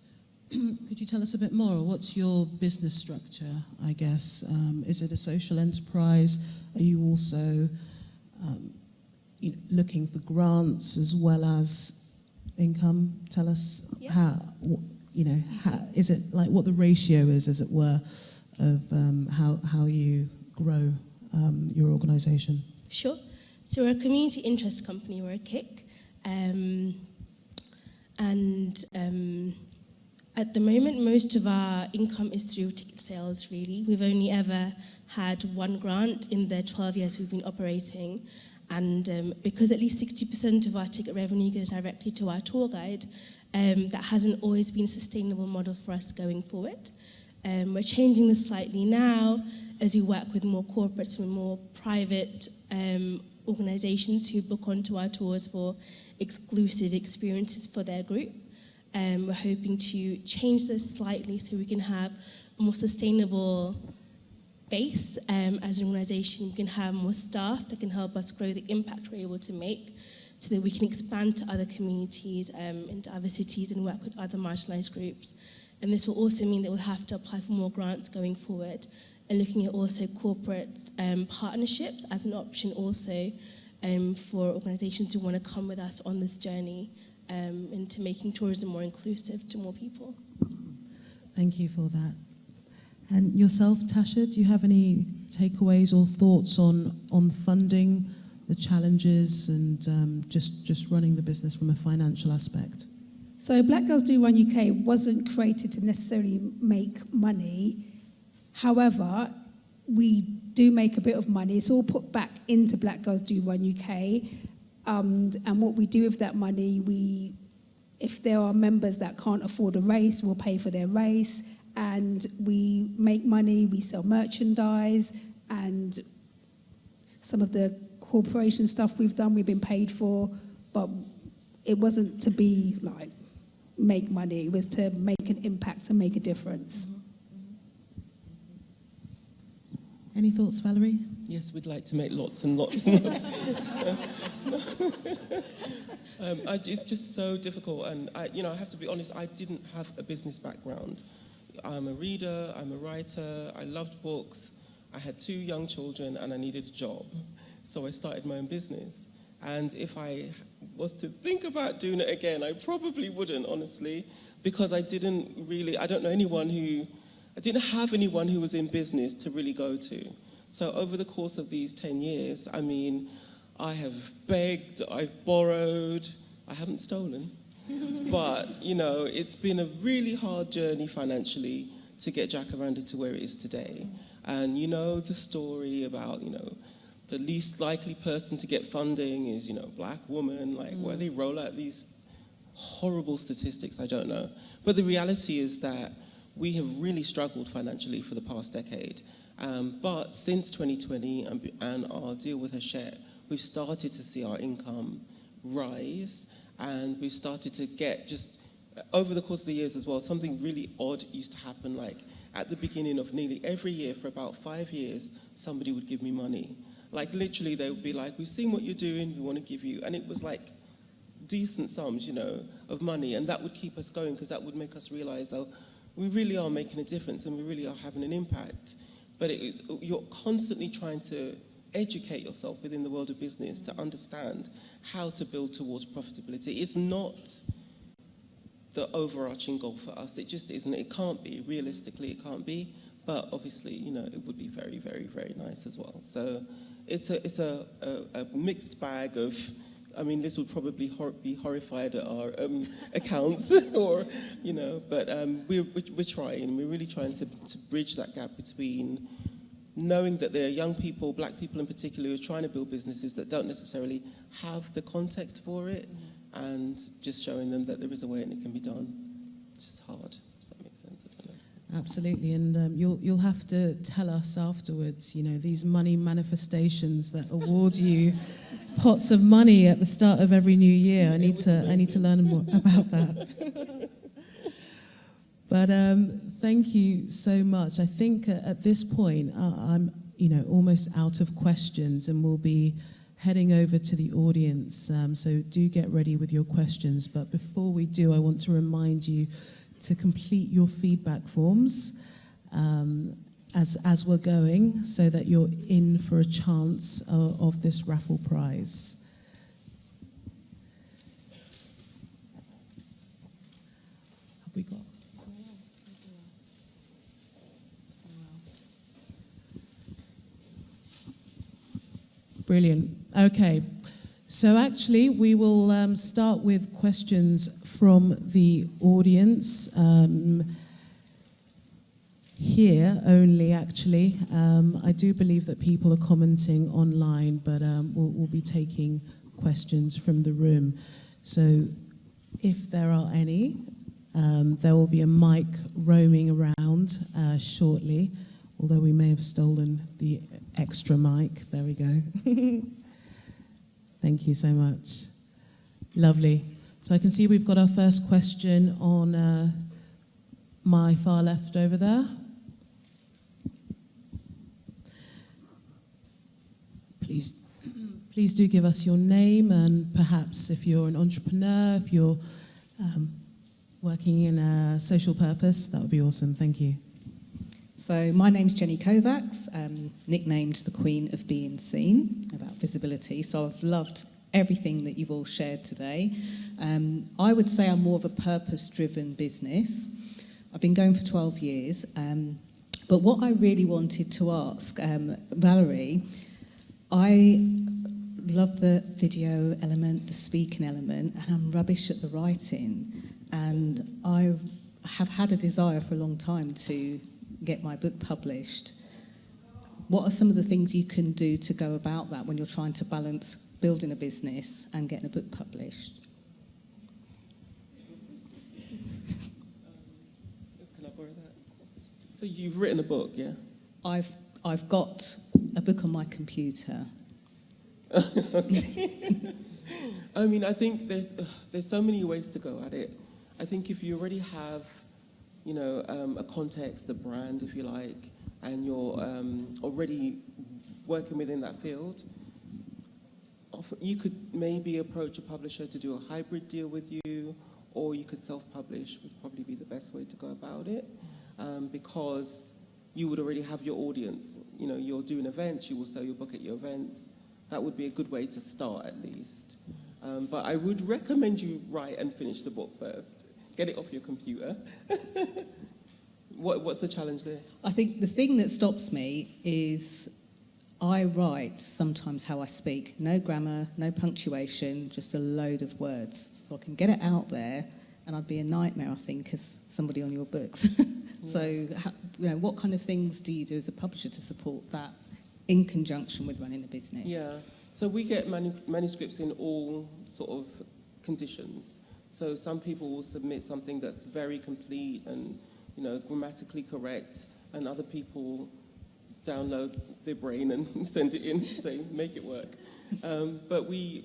Could you tell us a bit more? What's your business structure, I guess? Is it a social enterprise? Are you also looking for grants as well as income? Tell us how is it like what the ratio is, as it were, of how you grow your organisation? Sure. So we're a community interest company, we're a KIC, and at the moment most of our income is through ticket sales, really. We've only ever had one grant in the 12 years we've been operating, and because at least 60% of our ticket revenue goes directly to our tour guide, that hasn't always been a sustainable model for us going forward. We're changing this slightly now as we work with more corporates and more private organisations who book onto our tours for exclusive experiences for their group. We're hoping to change this slightly so we can have a more sustainable base as an organisation. We can have more staff that can help us grow the impact we're able to make, so that we can expand to other communities, into other cities, and work with other marginalised groups. And this will also mean that we'll have to apply for more grants going forward, and looking at also corporate partnerships as an option also for organisations who want to come with us on this journey into making tourism more inclusive to more people. Thank you for that. And yourself, Tasha, do you have any takeaways or thoughts on funding, the challenges, and just running the business from a financial aspect? So Black Girls Do Run UK wasn't created to necessarily make money. However, we do make a bit of money. It's all put back into Black Girls Do Run UK. And what we do with that money, if there are members that can't afford a race, we'll pay for their race. And we make money, we sell merchandise, and some of the corporation stuff we've done, we've been paid for, but it wasn't to be like make money, it was to make an impact, to make a difference. Any thoughts, Valerie? Yes, we'd like to make lots and lots and lots. It's just so difficult, and I have to be honest, I didn't have a business background. I'm a reader, I'm a writer, I loved books, I had 2 young children, and I needed a job. So I started my own business. And if I was to think about doing it again, I probably wouldn't, honestly, because I didn't have anyone who was in business to really go to. So over the course of these 10 years, I mean, I have begged, I've borrowed, I haven't stolen. But, it's been a really hard journey financially to get Jacaranda to where it is today. And the story about, the least likely person to get funding is, black woman, where they roll out these horrible statistics, I don't know. But the reality is that we have really struggled financially for the past decade. But since 2020 and our deal with Hachette, we've started to see our income rise, and we've started to get just, over the course of the years as well, something really odd used to happen, like at the beginning of nearly every year for about 5 years, somebody would give me money. Like literally they would be like, we've seen what you're doing, we want to give you, and it was like decent sums, of money, and that would keep us going, because that would make us realize, oh, we really are making a difference and we really are having an impact. But you're constantly trying to educate yourself within the world of business to understand how to build towards profitability. It's not the overarching goal for us. It just isn't. It can't be. Realistically, it can't be. But obviously, it would be very, very, very nice as well. So it's a mixed bag of, Liz would probably be horrified at our accounts, or, but we're trying. We're really trying to bridge that gap between knowing that there are young people, black people in particular, who are trying to build businesses that don't necessarily have the context for it, and just showing them that there is a way and it can be done. It's just hard. Does that make sense? I don't know. Absolutely, and you'll have to tell us afterwards. You know, these money manifestations that award you pots of money at the start of every new year. I need to learn more about that. But thank you so much. I think at this point I'm almost out of questions, and we'll be heading over to the audience. So do get ready with your questions. But before we do, I want to remind you to complete your feedback forms as we're going, so that you're in for a chance of this raffle prize. Have we got? Brilliant. Okay. So actually, we will start with questions from the audience. Here only, actually. I do believe that people are commenting online, but we'll be taking questions from the room. So if there are any, there will be a mic roaming around shortly, although we may have stolen the extra mic. There we go. Thank you so much. Lovely. So I can see we've got our first question on my far left over there. Please do give us your name, and perhaps if you're an entrepreneur, if you're working in a social purpose, that would be awesome. Thank you. So my name's Jenny Kovacs, nicknamed the Queen of Being Seen, about visibility. So I've loved everything that you've all shared today. I would say I'm more of a purpose-driven business. I've been going for 12 years. But what I really wanted to ask Valerie, I love the video element, the speaking element, and I'm rubbish at the writing. And I have had a desire for a long time to get my book published. What are some of the things you can do to go about that when you're trying to balance building a business and getting a book published? Can I borrow that? So you've written a book, yeah? I've got a book on my computer. Okay. I mean, I think there's so many ways to go at it. I think if you already have, a context, a brand, if you like, and you're already working within that field, you could maybe approach a publisher to do a hybrid deal with you, or you could self-publish, would probably be the best way to go about it, because you would already have your audience. You're doing events, you will sell your book at your events. That would be a good way to start, at least. But I would recommend you write and finish the book first. Get it off your computer. What's the challenge there? I think the thing that stops me is I write sometimes how I speak. No grammar, no punctuation, just a load of words. So I can get it out there, and I'd be a nightmare, I think, as somebody on your books. So, what kind of things do you do as a publisher to support that in conjunction with running a business? Yeah, so we get manuscripts in all sort of conditions. So some people will submit something that's very complete and, grammatically correct, and other people download their brain and send it in and say, make it work. But we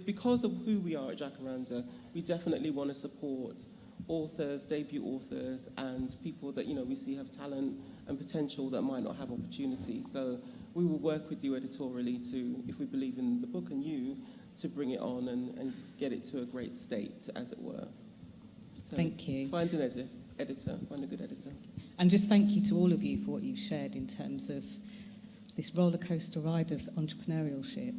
because of who we are at Jacaranda, we definitely want to support authors, debut authors, and people that, we see have talent and potential that might not have opportunity. So we will work with you editorially to, if we believe in the book and you, to bring it on and get it to a great state, as it were. So thank you. Find an editor, find a good editor. And just thank you to all of you for what you've shared in terms of this roller coaster ride of entrepreneurship.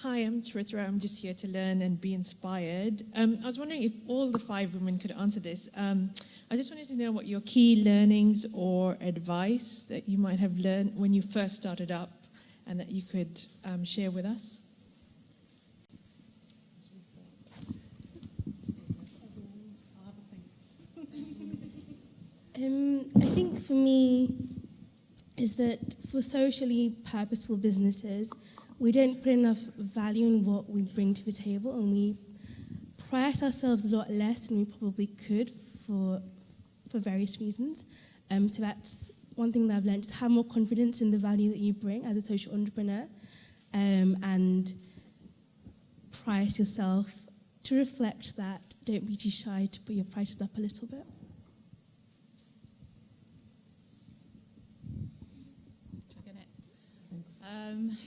Hi, I'm Charitra. I'm just here to learn and be inspired. I was wondering if all the 5 women could answer this. I just wanted to know what your key learnings or advice that you might have learned when you first started up and that you could share with us. I think for me is that for socially purposeful businesses, we don't put enough value in what we bring to the table, and we price ourselves a lot less than we probably could for various reasons. So that's one thing that I've learned, is have more confidence in the value that you bring as a social entrepreneur, and price yourself to reflect that. Don't be too shy to put your prices up a little bit.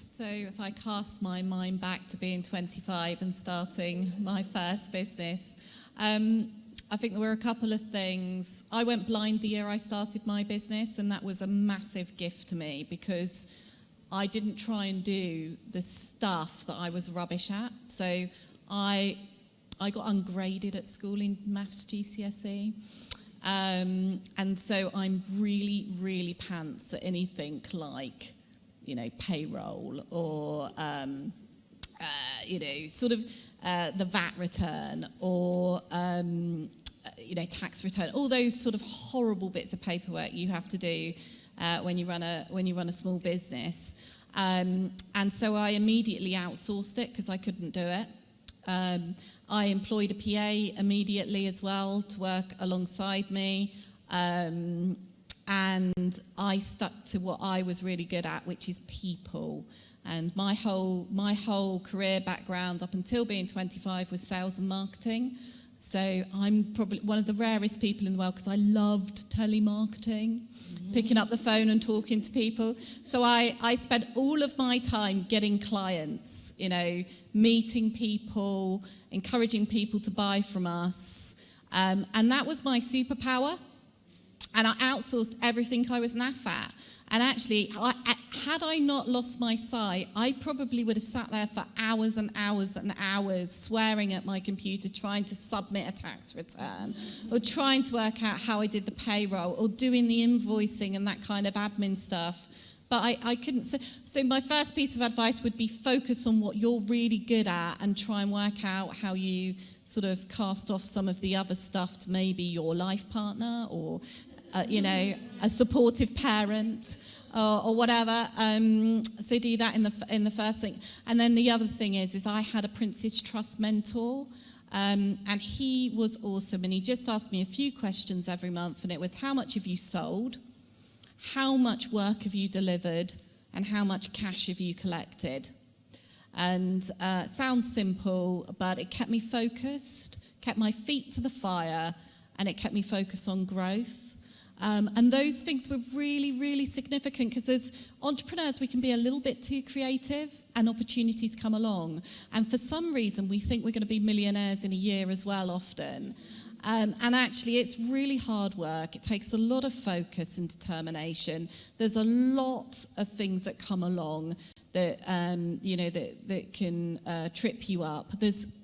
So if I cast my mind back to being 25 and starting my first business, I think there were a couple of things. I went blind the year I started my business, and that was a massive gift to me because I didn't try and do the stuff that I was rubbish at. So I got ungraded at school in maths GCSE. And so I'm really, really pants at anything like, payroll or, sort of the VAT return or, tax return, all those sort of horrible bits of paperwork you have to do when you run a small business. And so I immediately outsourced it because I couldn't do it. I employed a PA immediately as well to work alongside me. And I stuck to what I was really good at, which is people. And my whole career background up until being 25 was sales and marketing. So I'm probably one of the rarest people in the world because I loved telemarketing, picking up the phone and talking to people. So I spent all of my time getting clients, meeting people, encouraging people to buy from us. And that was my superpower. And I outsourced everything I was naff at. And actually, had I not lost my sight, I probably would have sat there for hours and hours and hours swearing at my computer, trying to submit a tax return, or trying to work out how I did the payroll, or doing the invoicing and that kind of admin stuff. But I couldn't. So my first piece of advice would be focus on what you're really good at and try and work out how you sort of cast off some of the other stuff to maybe your life partner or a supportive parent or whatever. So do that in the first thing. And then the other thing is I had a Prince's Trust mentor, and he was awesome. And he just asked me a few questions every month, and it was, how much have you sold? How much work have you delivered? And how much cash have you collected? And sounds simple, but it kept me focused, kept my feet to the fire, and it kept me focused on growth. And those things were really, really significant because as entrepreneurs, we can be a little bit too creative and opportunities come along. And for some reason, we think we're going to be millionaires in a year as well often. And actually, it's really hard work. It takes a lot of focus and determination. There's a lot of things that come along that, that can trip you up. There's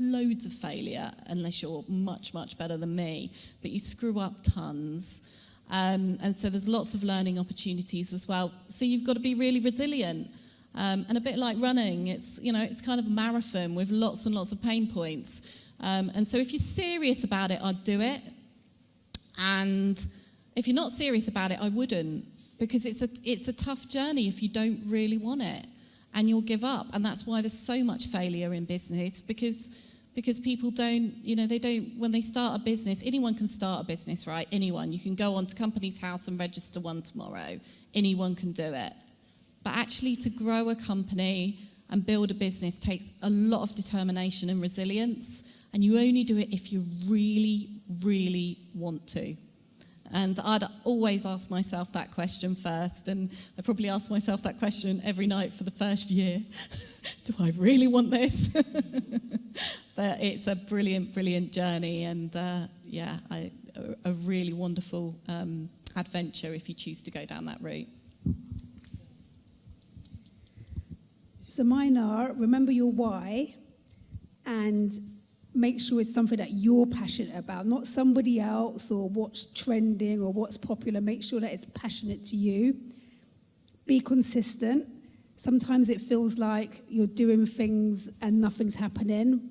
loads of failure unless you're much, much better than me, but you screw up tons. And so there's lots of learning opportunities as well. So you've got to be really resilient. And a bit like running, it's kind of a marathon with lots and lots of pain points. And so if you're serious about it, I'd do it. And if you're not serious about it, I wouldn't, because it's a tough journey if you don't really want it, and you'll give up. And that's why there's so much failure in business, because people don't, when they start a business, anyone can start a business, right? Anyone. You can go onto Companies House and register one tomorrow. Anyone can do it. But actually to grow a company and build a business takes a lot of determination and resilience, and you only do it if you really, really want to. And I'd always ask myself that question first, and I probably asked myself that question every night for the first year. Do I really want this? But it's a brilliant, brilliant journey, and a really wonderful adventure if you choose to go down that route. So mine are, remember your why, and make sure it's something that you're passionate about, not somebody else or what's trending or what's popular. Make sure that it's passionate to you. Be consistent. Sometimes it feels like you're doing things and nothing's happening.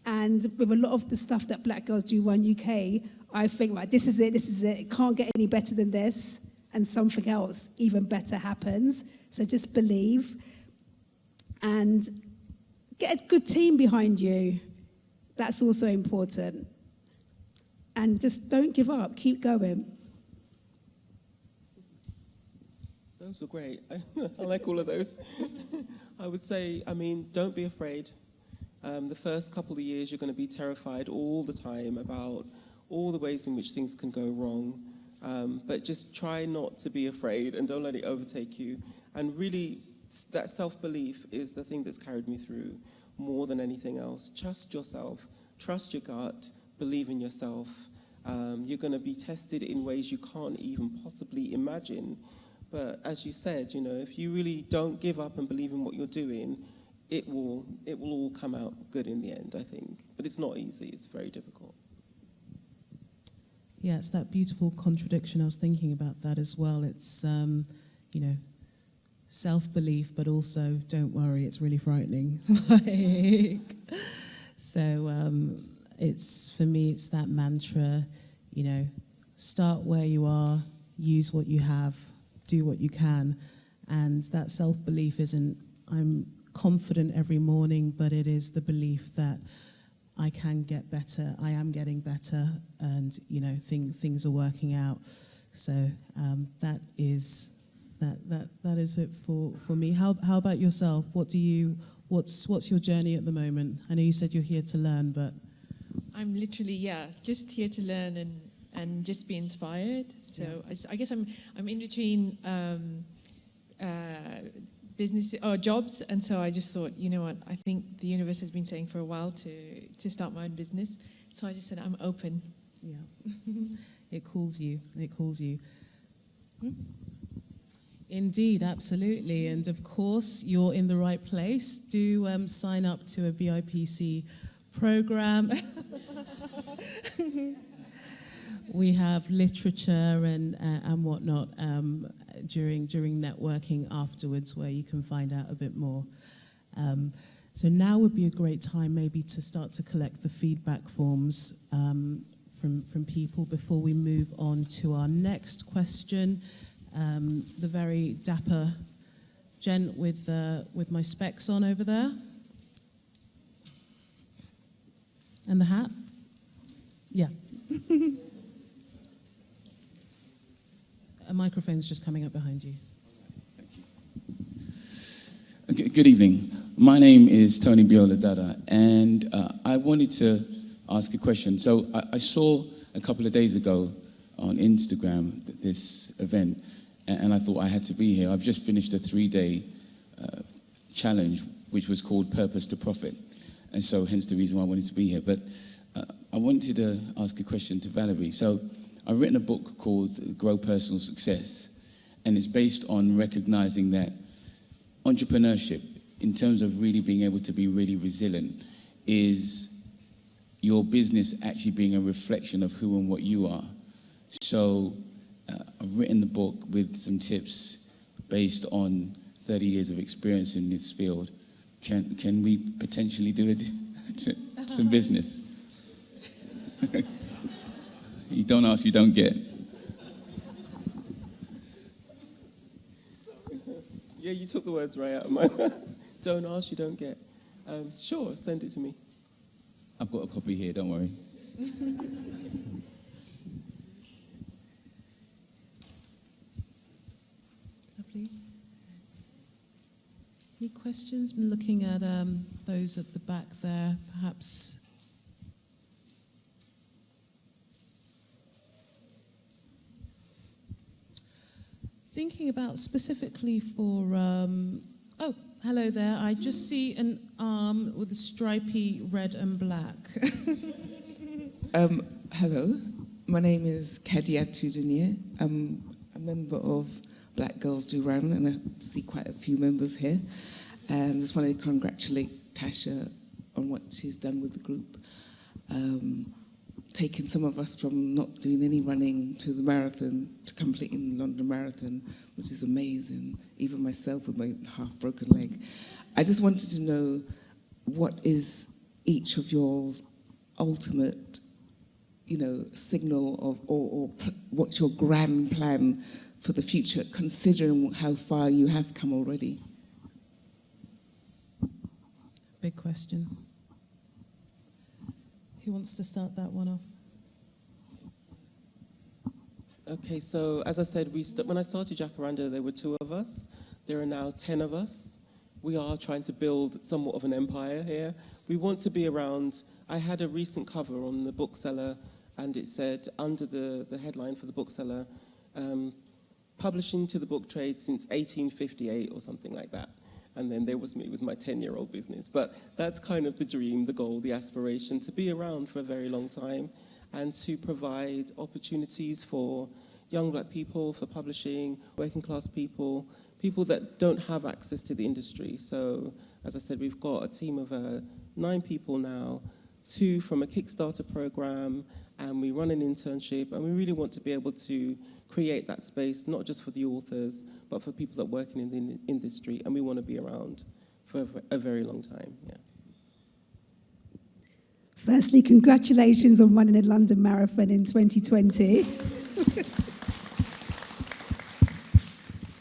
And with a lot of the stuff that Black Girls Do Run UK, I think, right, this is it, it can't get any better than this, and something else even better happens. So just believe and get a good team behind you. That's also important. And just don't give up, keep going. Those are great. I like all of those. I would say, don't be afraid. The first couple of years, you're going to be terrified all the time about all the ways in which things can go wrong. But just try not to be afraid and don't let it overtake you. And really, that self-belief is the thing that's carried me through more than anything else. Trust yourself. Trust your gut. Believe in yourself. You're going to be tested in ways you can't even possibly imagine. But as you said, if you really don't give up and believe in what you're doing, it will all come out good in the end, I think. But it's not easy. It's very difficult. Yeah, it's that beautiful contradiction. I was thinking about that as well. It's, self-belief, but also, don't worry, it's really frightening. For me, it's that mantra, start where you are, use what you have, do what you can. And that self-belief isn't, I'm confident every morning, but it is the belief that I can get better, I am getting better, and things are working out. So that is it for me. How about yourself? What's your journey at the moment? I know you said you're here to learn, but I'm literally, just here to learn and just be inspired. So I guess I'm in between business or jobs, and so I just thought, you know what, I think the universe has been saying for a while to start my own business. So I just said I'm open. Yeah, it calls you. Indeed, absolutely. And of course, you're in the right place. Do sign up to a BIPC program. We have literature and whatnot during networking afterwards, where you can find out a bit more. So now would be a great time maybe to start to collect the feedback forms from people before we move on to our next question. The very dapper gent with my specs on over there. And the hat? Yeah. A microphone's just coming up behind you. Thank you. Good evening. My name is Tony Biola-Dada, and I wanted to ask a question. So I saw a couple of days ago on Instagram this event, and I thought I had to be here. I've just finished a 3-day challenge, which was called Purpose to Profit, and so hence the reason why I wanted to be here. But I wanted to ask a question to Valerie. So I've written a book called Grow Personal Success, and it's based on recognizing that entrepreneurship, in terms of really being able to be really resilient, is your business actually being a reflection of who and what you are. So I've written the book with some tips based on 30 years of experience in this field. Can we potentially do it? Some business? You don't ask, you don't get. Yeah, you took the words right out of my mouth. Don't ask, you don't get. Sure, send it to me. I've got a copy here, don't worry. Lovely. Any questions? I'm looking at those at the back there, perhaps. Thinking about specifically for, oh, hello there. I just see an arm with a stripy red and black. Hello, my name is Kadia Tudunier. I'm a member of Black Girls Do Run, and I see quite a few members here. And I just want to congratulate Tasha on what she's done with the group. Taking some of us from not doing any running to the marathon, to completing the London Marathon, which is amazing. Even myself with my half-broken leg. I just wanted to know, what is each of yours ultimate, signal of, what's your grand plan for the future, considering how far you have come already? Big question. Who wants to start that one off? Okay, so as I said, when I started Jacaranda, there were 2 of us. There are now 10 of us. We are trying to build somewhat of an empire here. We want to be around. I had a recent cover on the bookseller, and it said under the headline for the bookseller, publishing to the book trade since 1858 or something like that. And then there was me with my 10-year-old business. But that's kind of the dream, the goal, the aspiration, to be around for a very long time and to provide opportunities for young black people, for publishing, working class people, people that don't have access to the industry. So, as I said, we've got a team of 9 people now, 2 from a Kickstarter program, and we run an internship, and we really want to be able to create that space, not just for the authors, but for people that work in the industry, and we want to be around for a very long time, yeah. Firstly, congratulations on running a London Marathon in 2020.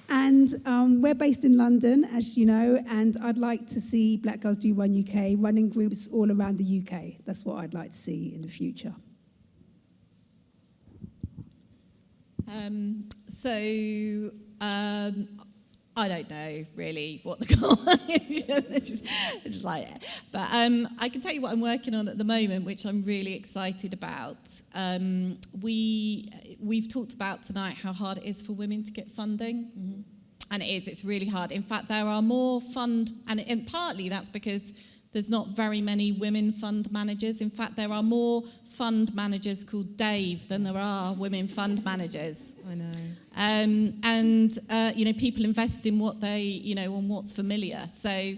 And we're based in London, as you know, and I'd like to see Black Girls Do Run UK running groups all around the UK. That's what I'd like to see in the future. I don't know really what the goal is. It's like, but I can tell you what I'm working on at the moment, which I'm really excited about. We've talked about tonight how hard it is for women to get funding. Mm-hmm. And it's really hard. In fact, there are more and partly that's because there's not very many women fund managers. In fact, there are more fund managers called Dave than there are women fund managers. I know. People invest in what they, on what's familiar. So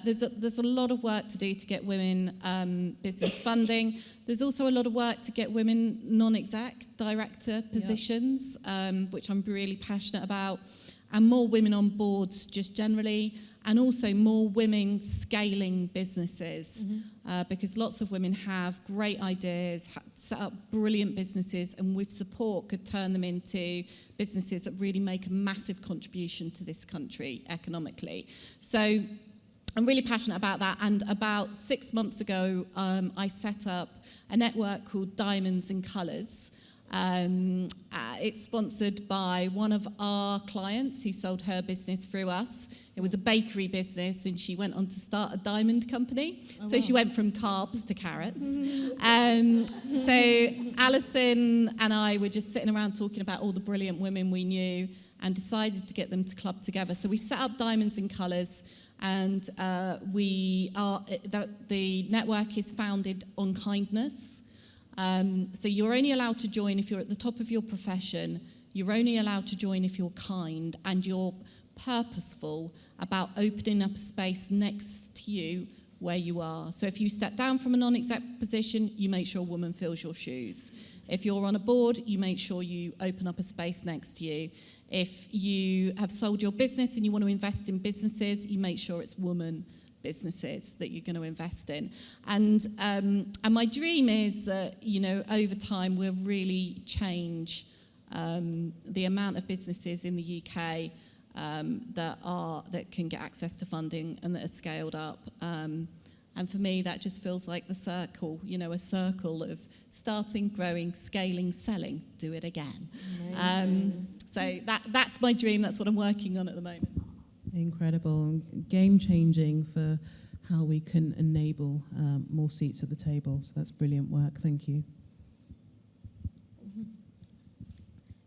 there's a lot of work to do to get women business funding. There's also a lot of work to get women non-exec director positions, which I'm really passionate about, and more women on boards just generally. And also more women scaling businesses, because lots of women have great ideas, set up brilliant businesses, and with support could turn them into businesses that really make a massive contribution to this country economically. So I'm really passionate about that. And about 6 months ago, I set up a network called Diamonds in Colours. It's sponsored by one of our clients who sold her business through us. It was a bakery business, and she went on to start a diamond company. She went from carbs to carrots. So Alison and I were just sitting around talking about all the brilliant women we knew and decided to get them to club together. So we set up Diamonds in Colours, and the network is founded on kindness. So you're only allowed to join if you're at the top of your profession. You're only allowed to join if you're kind and you're purposeful about opening up a space next to you where you are. So if you step down from a non-exec position, you make sure a woman fills your shoes. If you're on a board, you make sure you open up a space next to you. If you have sold your business and you want to invest in businesses, you make sure it's woman businesses that you're going to invest in. And my dream is that, over time we'll really change the amount of businesses in the UK that can get access to funding and that are scaled up. And for me, that just feels like the circle, a circle of starting, growing, scaling, selling, do it again. So that's my dream. That's what I'm working on at the moment. Incredible, game-changing for how we can enable more seats at the table. So that's brilliant work. Thank you.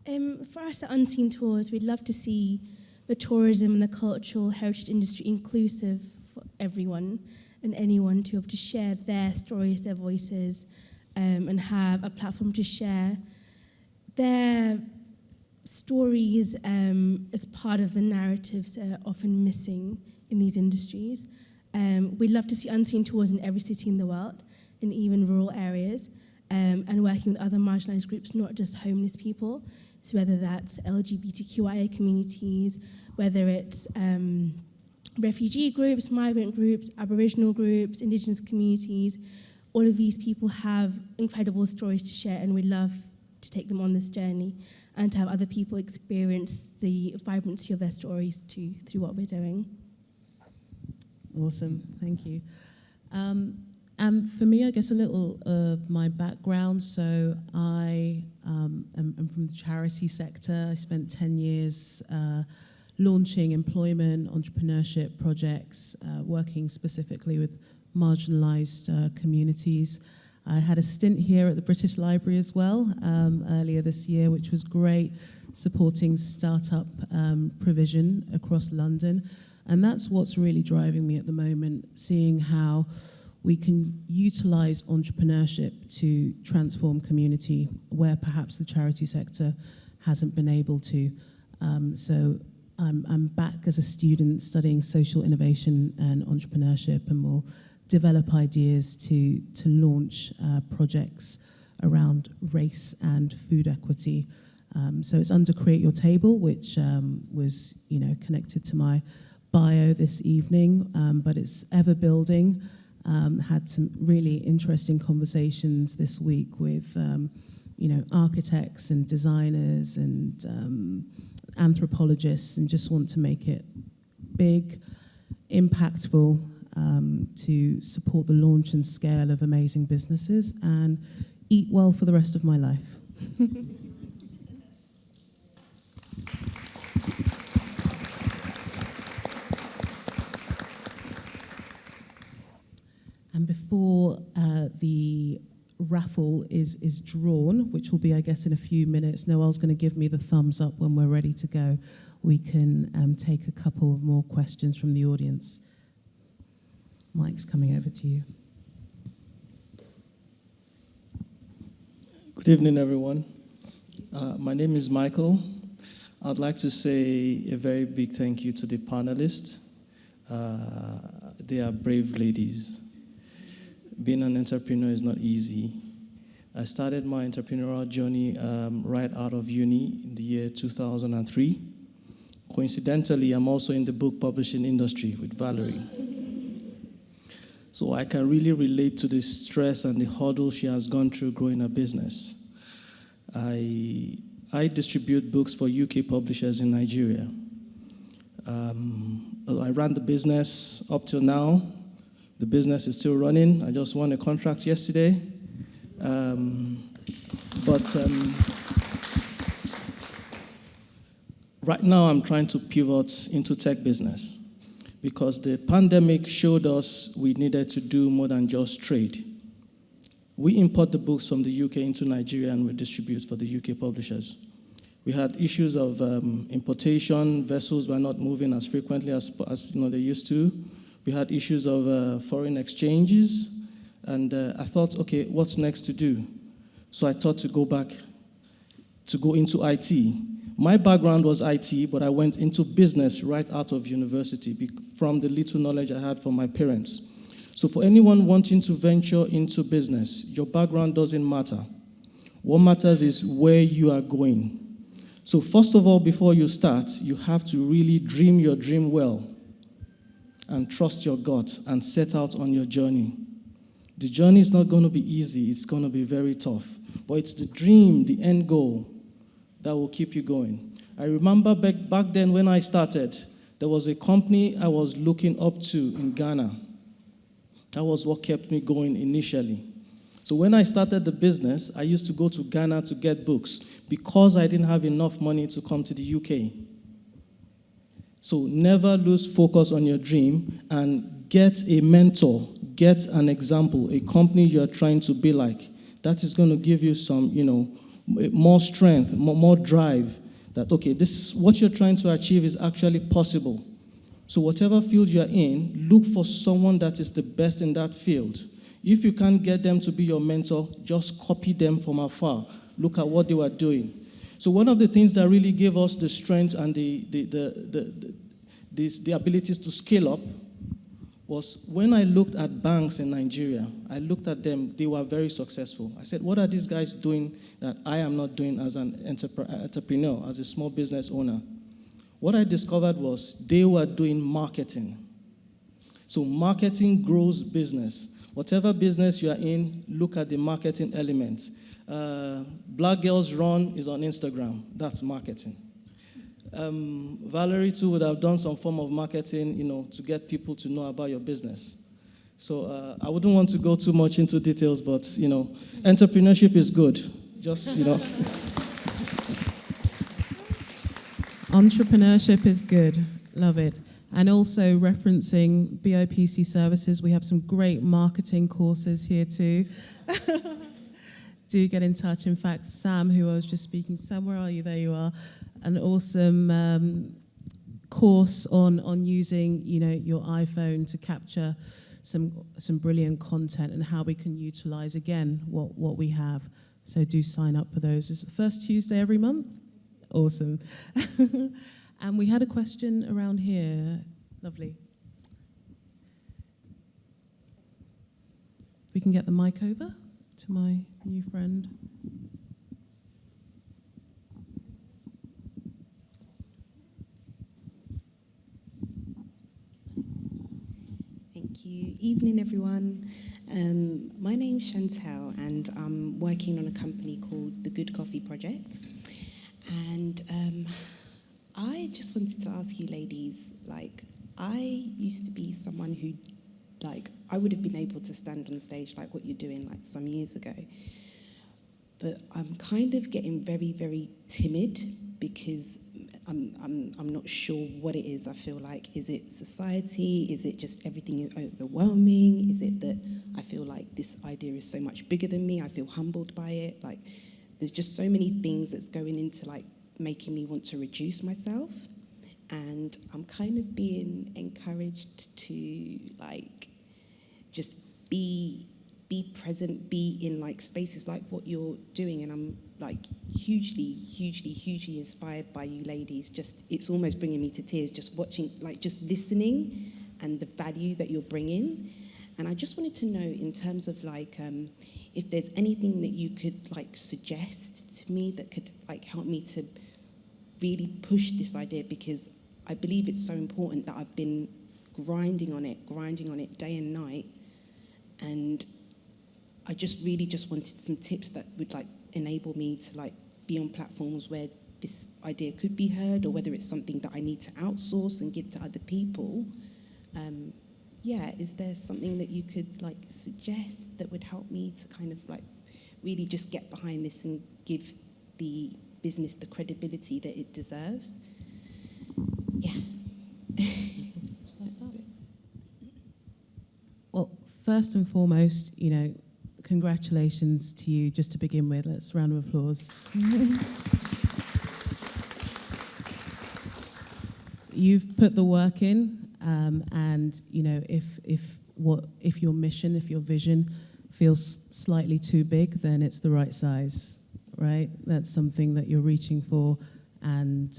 For us at Unseen Tours, we'd love to see the tourism and the cultural heritage industry inclusive for everyone and anyone to be able to share their stories, their voices, and have a platform to share their stories as part of the narratives that are often missing in these industries. We'd love to see Unseen Tours in every city in the world, in even rural areas, and working with other marginalised groups, not just homeless people. So whether that's LGBTQIA communities, whether it's refugee groups, migrant groups, Aboriginal groups, Indigenous communities, all of these people have incredible stories to share, and we love to take them on this journey and to have other people experience the vibrancy of their stories too through what we're doing. Awesome, thank you. And for me, I guess a little of my background. So I am from the charity sector. I spent 10 years launching employment, entrepreneurship projects, working specifically with marginalised communities. I had a stint here at the British Library as well earlier this year, which was great, supporting startup provision across London. And that's what's really driving me at the moment, seeing how we can utilise entrepreneurship to transform community where perhaps the charity sector hasn't been able to. So I'm back as a student studying social innovation and entrepreneurship, and will develop ideas to launch projects around race and food equity. So it's under Create Your Table, which was connected to my bio this evening, but it's ever building. Had some really interesting conversations this week with architects and designers and anthropologists, and just want to make it big, impactful, to support the launch and scale of amazing businesses and eat well for the rest of my life. And before the raffle is drawn, which will be, I guess, in a few minutes, Noel's going to give me the thumbs up when we're ready to go. We can take a couple more questions from the audience. Mike's coming over to you. Good evening, everyone. My name is Michael. I'd like to say a very big thank you to the panelists. They are brave ladies. Being an entrepreneur is not easy. I started my entrepreneurial journey right out of uni in the year 2003. Coincidentally, I'm also in the book publishing industry with Valerie. So I can really relate to the stress and the hurdle she has gone through growing a business. I distribute books for UK publishers in Nigeria. I ran the business up till now. The business is still running. I just won a contract yesterday. Right now I'm trying to pivot into tech business because the pandemic showed us we needed to do more than just trade. We import the books from the UK into Nigeria and we distribute for the UK publishers. We had issues of importation. Vessels were not moving as frequently as they used to. We had issues of foreign exchanges, and I thought, okay, what's next to do? So I thought to go into IT. My background was IT, but I went into business right out of university from the little knowledge I had from my parents. So for anyone wanting to venture into business, your background doesn't matter. What matters is where you are going. So first of all, before you start, you have to really dream your dream well and trust your gut and set out on your journey. The journey is not going to be easy. It's going to be very tough. But it's the dream, the end goal, that will keep you going. I remember back then when I started, there was a company I was looking up to in Ghana. That was what kept me going initially. So when I started the business, I used to go to Ghana to get books because I didn't have enough money to come to the UK. So never lose focus on your dream and get a mentor, get an example, a company you're trying to be like. That is going to give you some, more strength, more drive that, okay, this what you're trying to achieve is actually possible. So whatever field you're in, look for someone that is the best in that field. If you can't get them to be your mentor, just copy them from afar. Look at what they were doing. So one of the things that really gave us the strength and the abilities to scale up was when I looked at banks in Nigeria, I looked at them, they were very successful. I said, what are these guys doing that I am not doing as an entrepreneur, as a small business owner? What I discovered was they were doing marketing. So marketing grows business. Whatever business you are in, look at the marketing elements. Black Girls Run is on Instagram. That's marketing. Valerie too would have done some form of marketing, to get people to know about your business. So I wouldn't want to go too much into details, but, entrepreneurship is good. Just, Entrepreneurship is good. Love it. And also referencing BIPC services, we have some great marketing courses here too. Do get in touch. In fact, Sam, who I was just speaking, Sam, where are you? There you are. An awesome course on using, your iPhone to capture some brilliant content and how we can utilize, again, what we have. So do sign up for those. It's the first Tuesday every month. Awesome. And we had a question around here. Lovely. We can get the mic over to my new friend. Thank you. Evening, everyone. My name's Chantel, and I'm working on a company called the Good Coffee Project. And I just wanted to ask you ladies, I used to be someone who, I would have been able to stand on stage like what you're doing some years ago. But I'm kind of getting very, very timid because I'm not sure what it is. I feel like, is it society? Is it just everything is overwhelming? Is it that I feel like this idea is so much bigger than me? I feel humbled by it. There's just so many things that's going into making me want to reduce myself. And I'm kind of being encouraged to just be present, be in spaces like what you're doing. And I'm hugely inspired by you ladies. It's almost bringing me to tears just watching, just listening and the value that you're bringing. And I just wanted to know, in terms of if there's anything that you could suggest to me that could help me to really push this idea, because I believe it's so important that I've been grinding on it day and night. And I really wanted some tips that would enable me to be on platforms where this idea could be heard, or whether it's something that I need to outsource and give to other people. Is there something that you could suggest that would help me to kind of really just get behind this and give the business the credibility that it deserves? Yeah. Shall I start? Well, first and foremost, congratulations to you, just to begin with. Let's round of applause. You've put the work in, and if your mission, if your vision feels slightly too big, then it's the right size, right? That's something that you're reaching for. And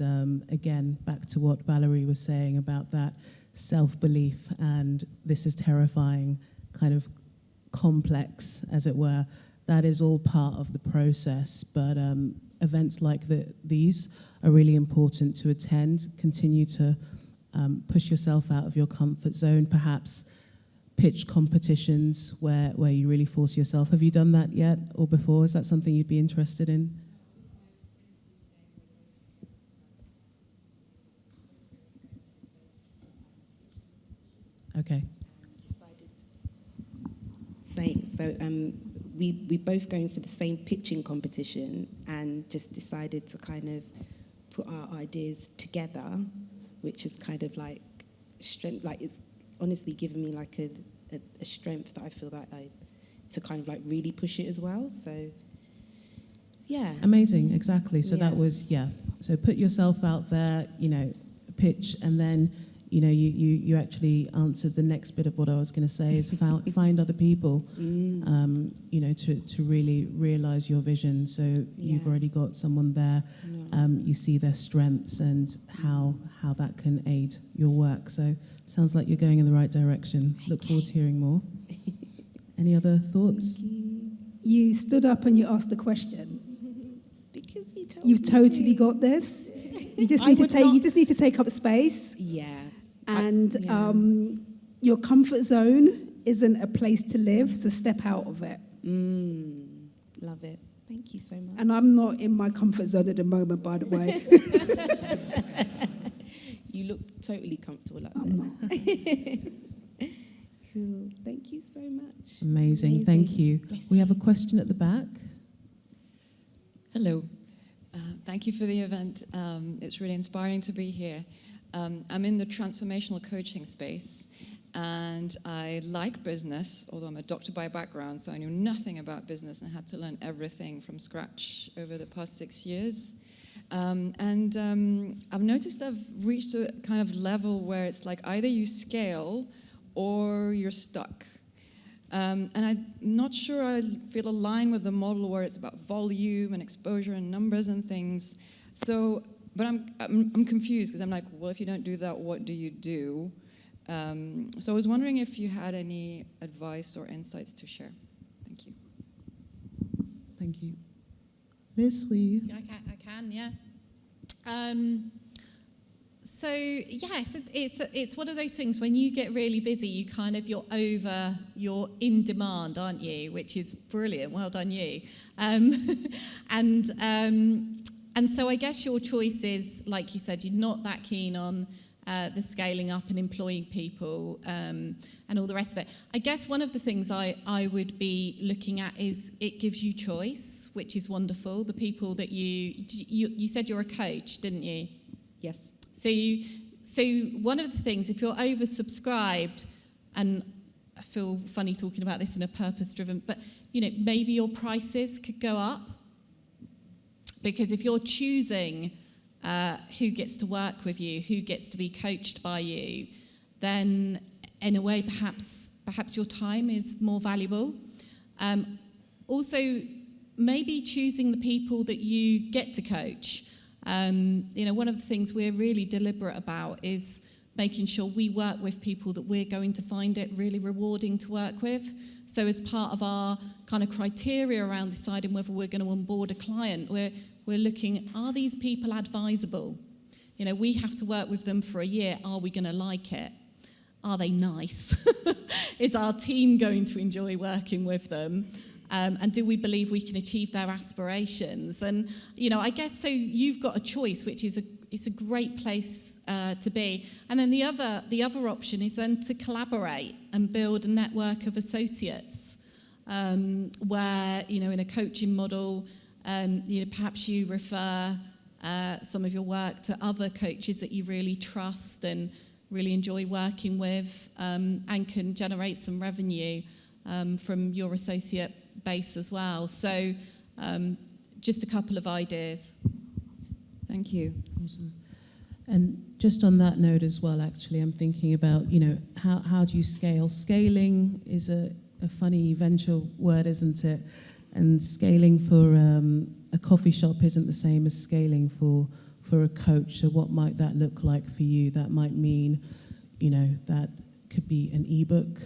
again, back to what Valerie was saying about that self-belief, and this is terrifying, kind of complex, as it were. That is all part of the process, but events like these are really important to attend. Continue to push yourself out of your comfort zone, perhaps pitch competitions where you really force yourself. Have you done that yet or before? Is that something you'd be interested in? Okay. So we both going for the same pitching competition, and just decided to kind of put our ideas together, which is kind of strength. It's honestly given me a strength that I feel that to kind of really push it as well. So yeah. Amazing. Exactly. So Yeah. that was So put yourself out there. Pitch, and then. You actually answered the next bit of what I was going to say is find other people, to really realize your vision. So you've already got someone there. You see their strengths and how that can aid your work. So sounds like you're going in the right direction. Look forward to hearing more. Any other thoughts? You stood up and you asked a question. Because You've totally got this. You just need to take up space. Yeah. And your comfort zone isn't a place to live, so step out of it. Love it. Thank you so much. And I'm not in my comfort zone at the moment, by the way. You look totally comfortable up there. I'm not. Cool. Thank you so much. Amazing. Thank you. We have a question at the back. Hello. Thank you for the event. It's really inspiring to be here. I'm in the transformational coaching space, and I like business, although I'm a doctor by background, so I knew nothing about business and had to learn everything from scratch over the past 6 years. I've noticed I've reached a kind of level where it's like either you scale or you're stuck. And I'm not sure I feel aligned with the model where it's about volume and exposure and numbers and things. So, but I'm confused because I'm like, well, if you don't do that, what do you do? So I was wondering if you had any advice or insights to share. Thank you. Thank you. Liz, will you? I can, yeah. So yes, it's one of those things when you get really busy, you're in demand, aren't you? Which is brilliant. Well done, you. And so I guess your choice is, like you said, you're not that keen on the scaling up and employing people and all the rest of it. I guess one of the things I would be looking at is it gives you choice, which is wonderful. The people that you said you're a coach, didn't you? Yes. So one of the things, if you're oversubscribed, and I feel funny talking about this in a purpose-driven, but maybe your prices could go up, because if you're choosing who gets to work with you, who gets to be coached by you, then in a way perhaps your time is more valuable. Also, maybe choosing the people that you get to coach. One of the things we're really deliberate about is making sure we work with people that we're going to find it really rewarding to work with. So as part of our kind of criteria around deciding whether we're going to onboard a client, we're looking, are these people advisable? We have to work with them for a year. Are we going to like it? Are they nice? Is our team going to enjoy working with them? And do we believe we can achieve their aspirations? And, I guess so you've got a choice, which is it's a great place to be. And then the other option is then to collaborate and build a network of associates where, in a coaching model, perhaps you refer some of your work to other coaches that you really trust and really enjoy working with and can generate some revenue from your associate base as well. So just a couple of ideas. Thank you. Awesome. And just on that note as well, actually, I'm thinking about, how do you scale? Scaling is a funny venture word, isn't it? And scaling for a coffee shop isn't the same as scaling for a coach. So what might that look like for you? That might mean, that could be an ebook.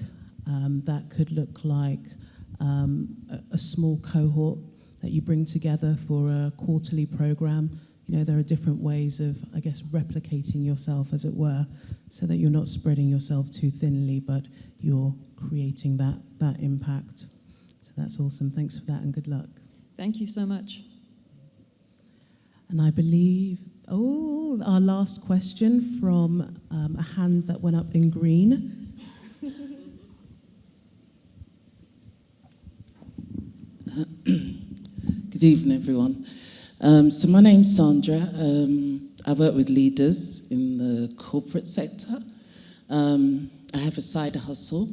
That could look like a small cohort that you bring together for a quarterly program. There are different ways of, I guess, replicating yourself, as it were, so that you're not spreading yourself too thinly, but you're creating that impact. So that's awesome. Thanks for that and good luck. Thank you so much. And I believe, our last question from a hand that went up in green. Good evening, everyone. So my name's Sandra. I work with leaders in the corporate sector. I have a side hustle,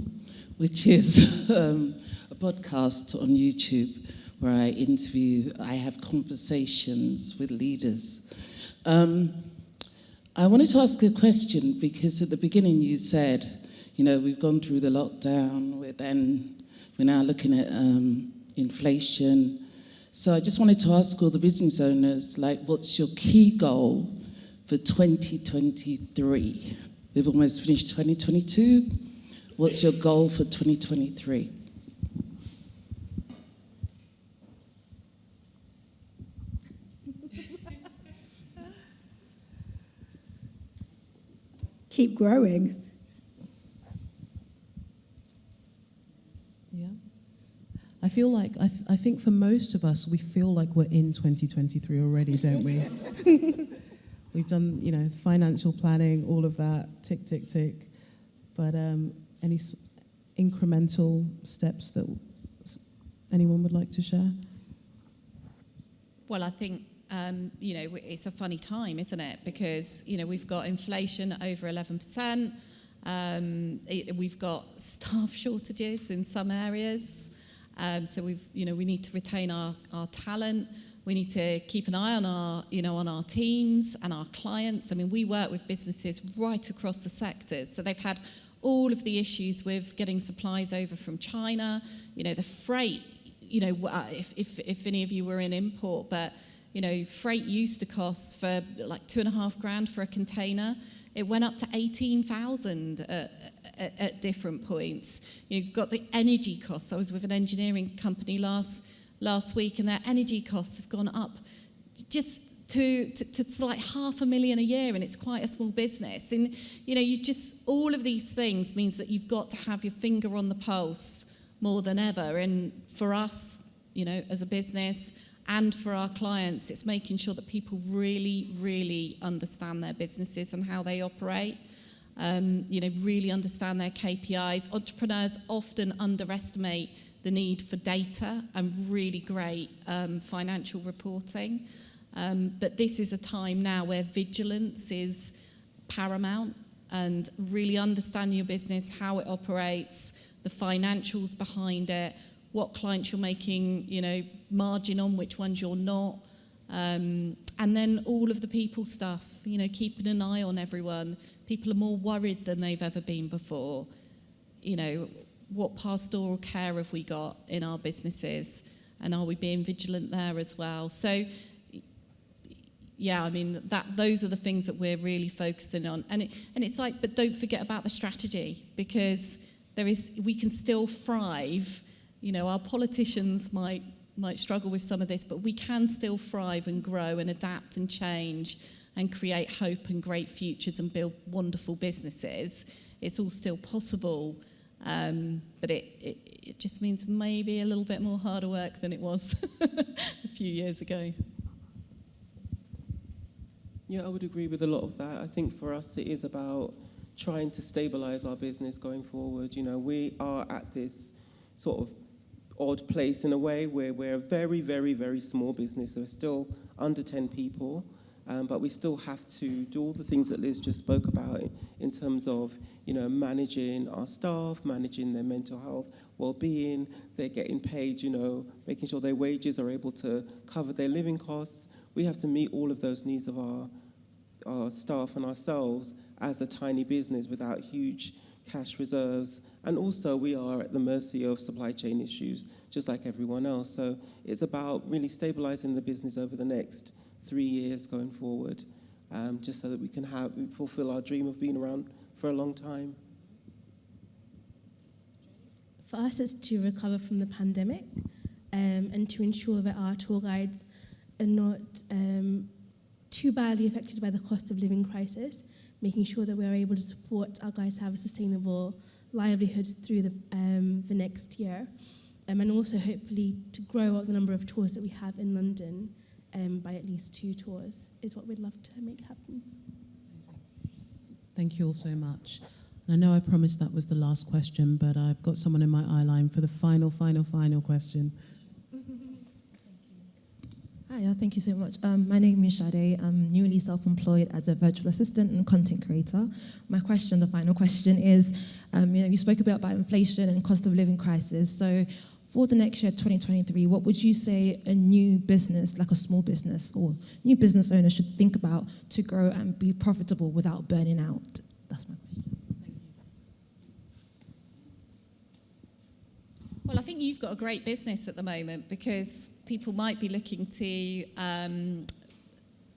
which is a podcast on YouTube where I have conversations with leaders. I wanted to ask a question because at the beginning you said, we've gone through the lockdown, we're now looking at inflation. So I just wanted to ask all the business owners, what's your key goal for 2023? We've almost finished 2022. What's your goal for 2023? Keep growing. feel like, I think for most of us, we feel like we're in 2023 already, don't we? We've done, financial planning, all of that, tick, tick, tick. But any incremental steps that anyone would like to share? Well, I think, it's a funny time, isn't it? Because, we've got inflation at over 11%. We've got staff shortages in some areas. So we need to retain our talent. We need to keep an eye on our teams and our clients. I mean, we work with businesses right across the sectors. So they've had all of the issues with getting supplies over from China, the freight, if any of you were in import, but, freight used to cost for like $2,500 for a container. It went up to 18,000 at different points. You've got the energy costs. I was with an engineering company last week, and their energy costs have gone up just to like $500,000 a year, and it's quite a small business. And all of these things means that you've got to have your finger on the pulse more than ever. And for us, as a business, and for our clients, it's making sure that people really, really understand their businesses and how they operate. Really understand their KPIs. Entrepreneurs often underestimate the need for data and really great financial reporting. But this is a time now where vigilance is paramount, and really understanding your business, how it operates, the financials behind it, what clients you're making, margin on, which ones you're not. And then all of the people stuff, keeping an eye on everyone. People are more worried than they've ever been before. What pastoral care have we got in our businesses? And are we being vigilant there as well? So, yeah, I mean, those are the things that we're really focusing on. And it's like, but don't forget about the strategy, because we can still thrive. Our politicians might struggle with some of this, but we can still thrive and grow and adapt and change and create hope and great futures and build wonderful businesses. It's all still possible, but it just means maybe a little bit more harder work than it was a few years ago. Yeah, I would agree with a lot of that. I think for us it is about trying to stabilize our business going forward. We are at this sort of odd place in a way where we're a very, very, very small business. We're still under 10 people, but we still have to do all the things that Liz just spoke about in terms of, managing our staff, managing their mental health, well-being. They're getting paid, making sure their wages are able to cover their living costs. We have to meet all of those needs of our staff and ourselves as a tiny business without huge cash reserves. And also we are at the mercy of supply chain issues, just like everyone else. So it's about really stabilizing the business over the next 3 years going forward, just so that we can fulfill our dream of being around for a long time. For us, it's to recover from the pandemic and to ensure that our tour guides are not too badly affected by the cost of living crisis, making sure that we are able to support our guides to have a sustainable livelihoods through the next year, and also hopefully to grow out the number of tours that we have in London by at least 2 tours is what we'd love to make happen. Thank you all so much. And I know I promised that was the last question, but I've got someone in my eye line for the final question. Hi, thank you so much. My name is Sade. I'm newly self-employed as a virtual assistant and content creator. My question, the final question is, you spoke a bit about inflation and cost of living crisis. So for the next year, 2023, what would you say a new business, like a small business or new business owner should think about to grow and be profitable without burning out? That's my question. Well, I think you've got a great business at the moment, because people might be looking to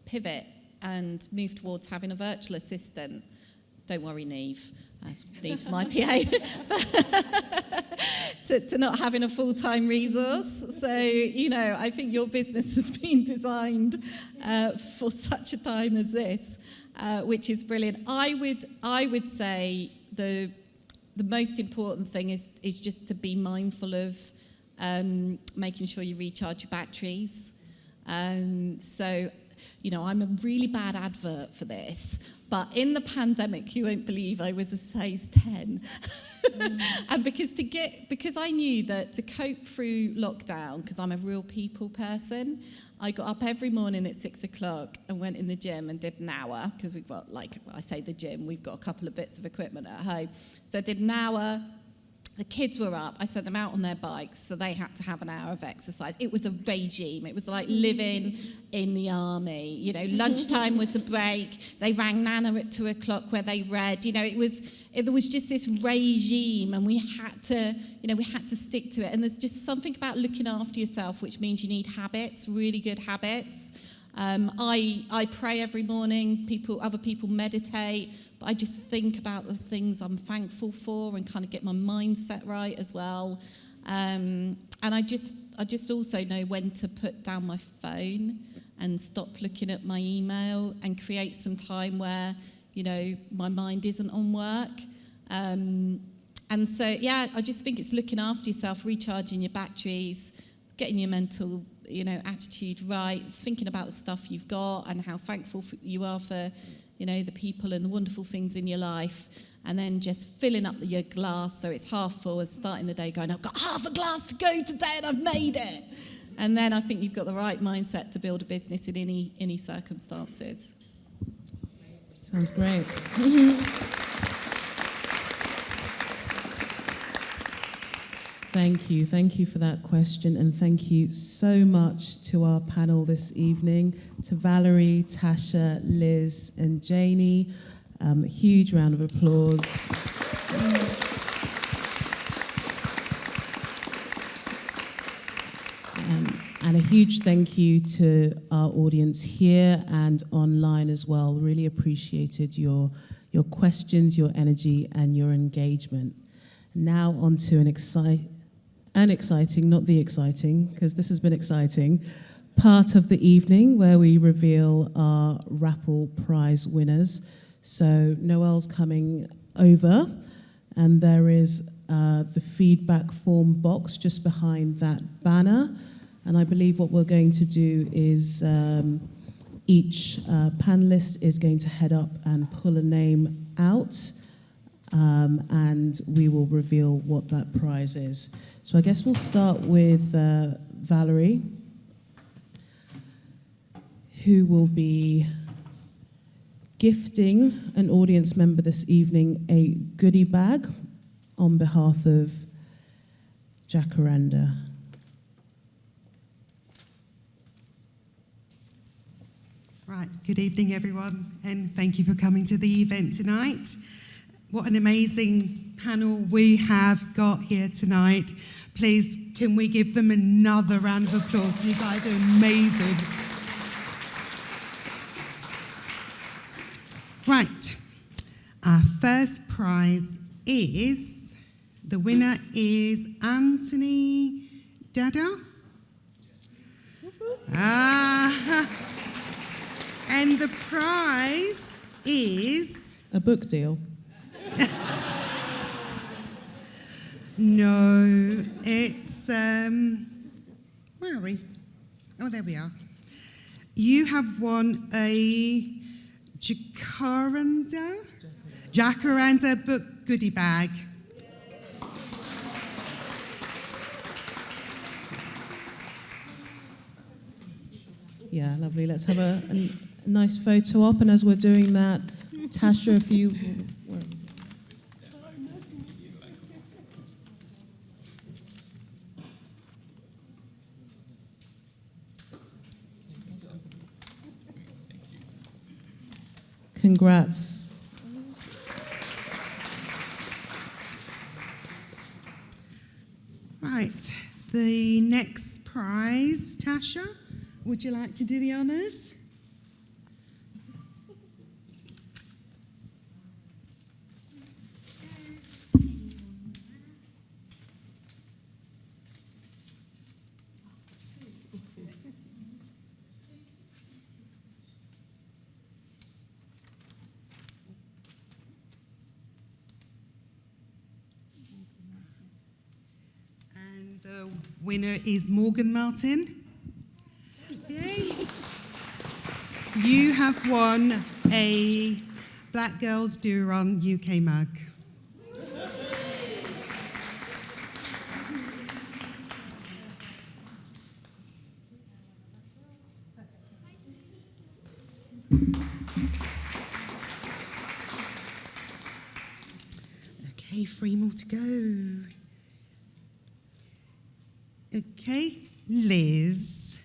pivot and move towards having a virtual assistant. Don't worry, Neve. Neve's my PA. to not having a full-time resource. So, I think your business has been designed for such a time as this, which is brilliant. I would say the most important thing is just to be mindful of making sure you recharge your batteries. So, you know, I'm a really bad advert for this, but in the pandemic, you won't believe I was a size 10. And because I knew that to cope through lockdown, because I'm a real people person, I got up every morning at 6 o'clock and went in the gym and did an hour, because we've got, like I say, the gym, we've got a couple of bits of equipment at home. So I did an hour. The kids were up. I sent them out on their bikes, so they had to have an hour of exercise. It was a regime. It was like living in the army. You know, lunchtime was a break. They rang Nana at 2 o'clock where they read. You know, it was just this regime, and we had to stick to it. And there's just something about looking after yourself, which means you need habits, really good habits. I pray every morning. Other people meditate. But I just think about the things I'm thankful for and kind of get my mindset right as well. And I just also know when to put down my phone and stop looking at my email and create some time where, you know, my mind isn't on work. And so, yeah, I just think it's looking after yourself, recharging your batteries, getting your mental, you know, attitude right, thinking about the stuff you've got and how thankful you are for, you know, the people and the wonderful things in your life, and then just filling up your glass so it's half full and starting the day going, I've got half a glass to go today and I've made it. And then I think you've got the right mindset to build a business in any circumstances. Sounds great. Thank you for that question, and thank you so much to our panel this evening, to Valerie, Tasha, Liz, and Janie. A huge round of applause. And a huge thank you to our audience here and online as well. Really appreciated your questions, your energy, and your engagement. Now on to an exciting, not the exciting, because this has been exciting, part of the evening where we reveal our raffle prize winners. So Noelle's coming over, and there is the feedback form box just behind that banner. And I believe what we're going to do is each panelist is going to head up and pull a name out, and we will reveal what that prize is. So I guess we'll start with Valerie, who will be gifting an audience member this evening a goodie bag on behalf of Jacaranda. Right, good evening everyone, and thank you for coming to the event tonight. What an amazing panel we have got here tonight. Please, can we give them another round of applause? You guys are amazing. Right, our first prize is, the winner is Anthony Dada. And the prize is... a book deal. No, it's, where are we? Oh, there we are. You have won a Jacaranda book goodie bag. Yeah, lovely. Let's have a nice photo op, and as we're doing that, Tasha, if you... Congrats. Right, the next prize, Tasha, would you like to do the honours? And The winner is Morgan Martin. Yay. You have won a Black Girls Do Run UK mug. Okay, 3 more to go. Okay, Liz.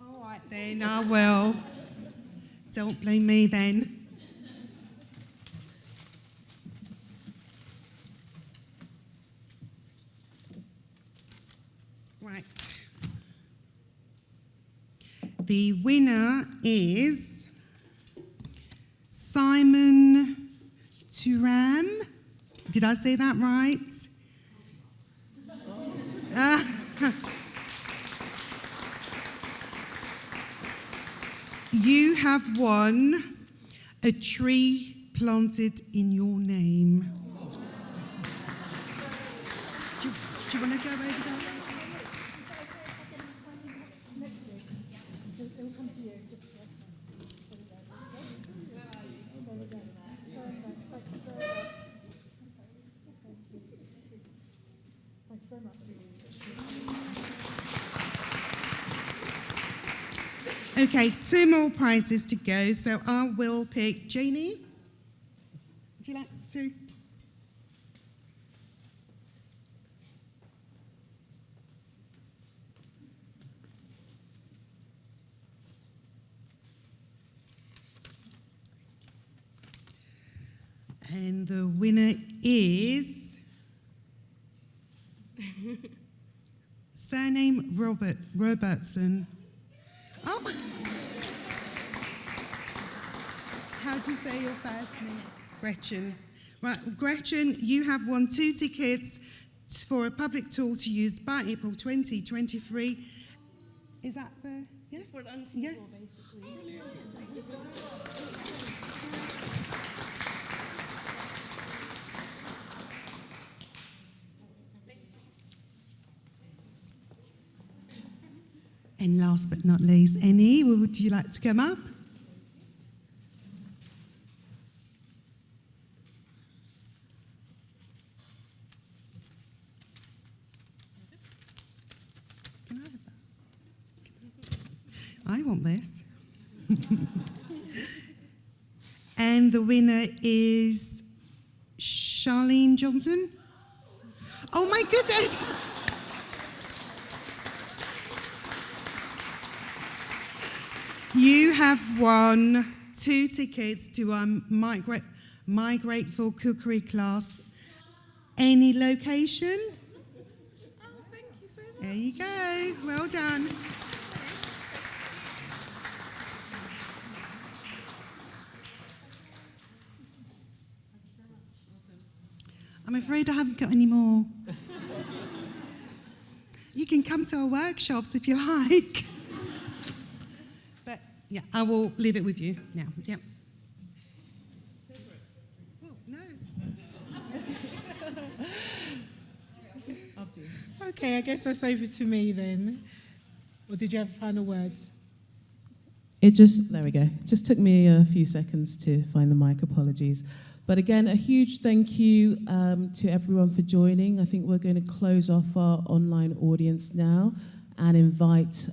All right then, I will. Don't blame me then. Right. The winner is Simon Turam. Did I say that right? You have won a tree planted in your name. Do you want to go over there? Okay, 2 more prizes to go, so I will pick Janie. Would you like to? And the winner is surname Robertson. Oh. How do you say your first name? Gretchen. Right, Gretchen, you have won 2 tickets for a public tour to use by April 2023. Is that the, yeah? For the unseen Yeah. tour, basically. And last but not least, Annie, would you like to come up? Can I have that? I want this. And the winner is Charlene Johnson. Oh my goodness! You have won 2 tickets to My Grateful Cookery class. Any location? Oh, thank you so much. There you go. Well done. I'm afraid I haven't got any more. You can come to our workshops if you like. But yeah, I will leave it with you now. Yep. Oh, no. Okay, I guess that's over to me then. Or did you have final words? There we go. It just took me a few seconds to find the mic, apologies. But again, a huge thank you to everyone for joining. I think we're going to close off our online audience now and invite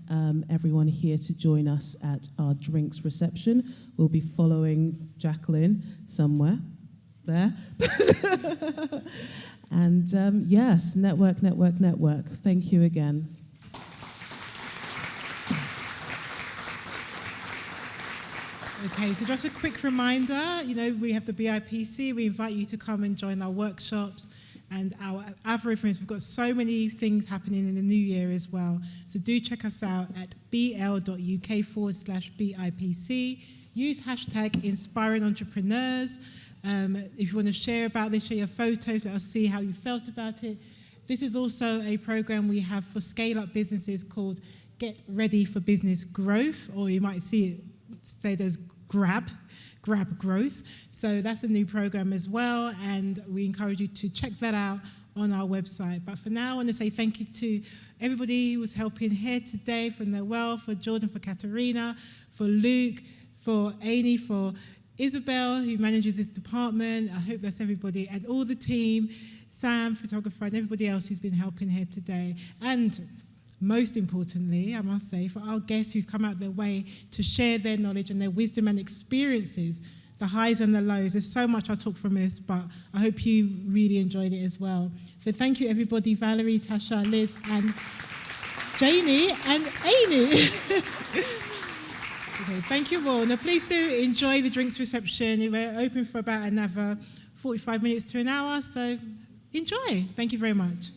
everyone here to join us at our drinks reception. We'll be following Jacqueline somewhere there. And yes, network. Thank you again. Okay, so just a quick reminder, we have the BIPC. We invite you to come and join our workshops and our other events. We've got so many things happening in the new year as well. So do check us out at bl.uk/BIPC. Use hashtag Inspiring Entrepreneurs. If you want to share about this, share your photos, let us see how you felt about it. This is also a program we have for scale-up businesses called Get Ready for Business Growth, or you might see it said as Grab Growth. So that's a new program as well, and we encourage you to check that out on our website. But for now, I want to say thank you to everybody who was helping here today, for Noel, for Jordan, for Katerina, for Luke, for Amy, for Isabel, who manages this department. I hope that's everybody, and all the team, Sam, photographer, and everybody else who's been helping here today. And most importantly, I must say, for our guests who've come out their way to share their knowledge and their wisdom and experiences, the highs and the lows. There's so much I took from this, but I hope you really enjoyed it as well. So thank you, everybody, Valerie, Tasha, Liz, and Janie, and Amy. Okay, thank you all. Now, please do enjoy the drinks reception. We're open for about another 45 minutes to an hour, so enjoy. Thank you very much.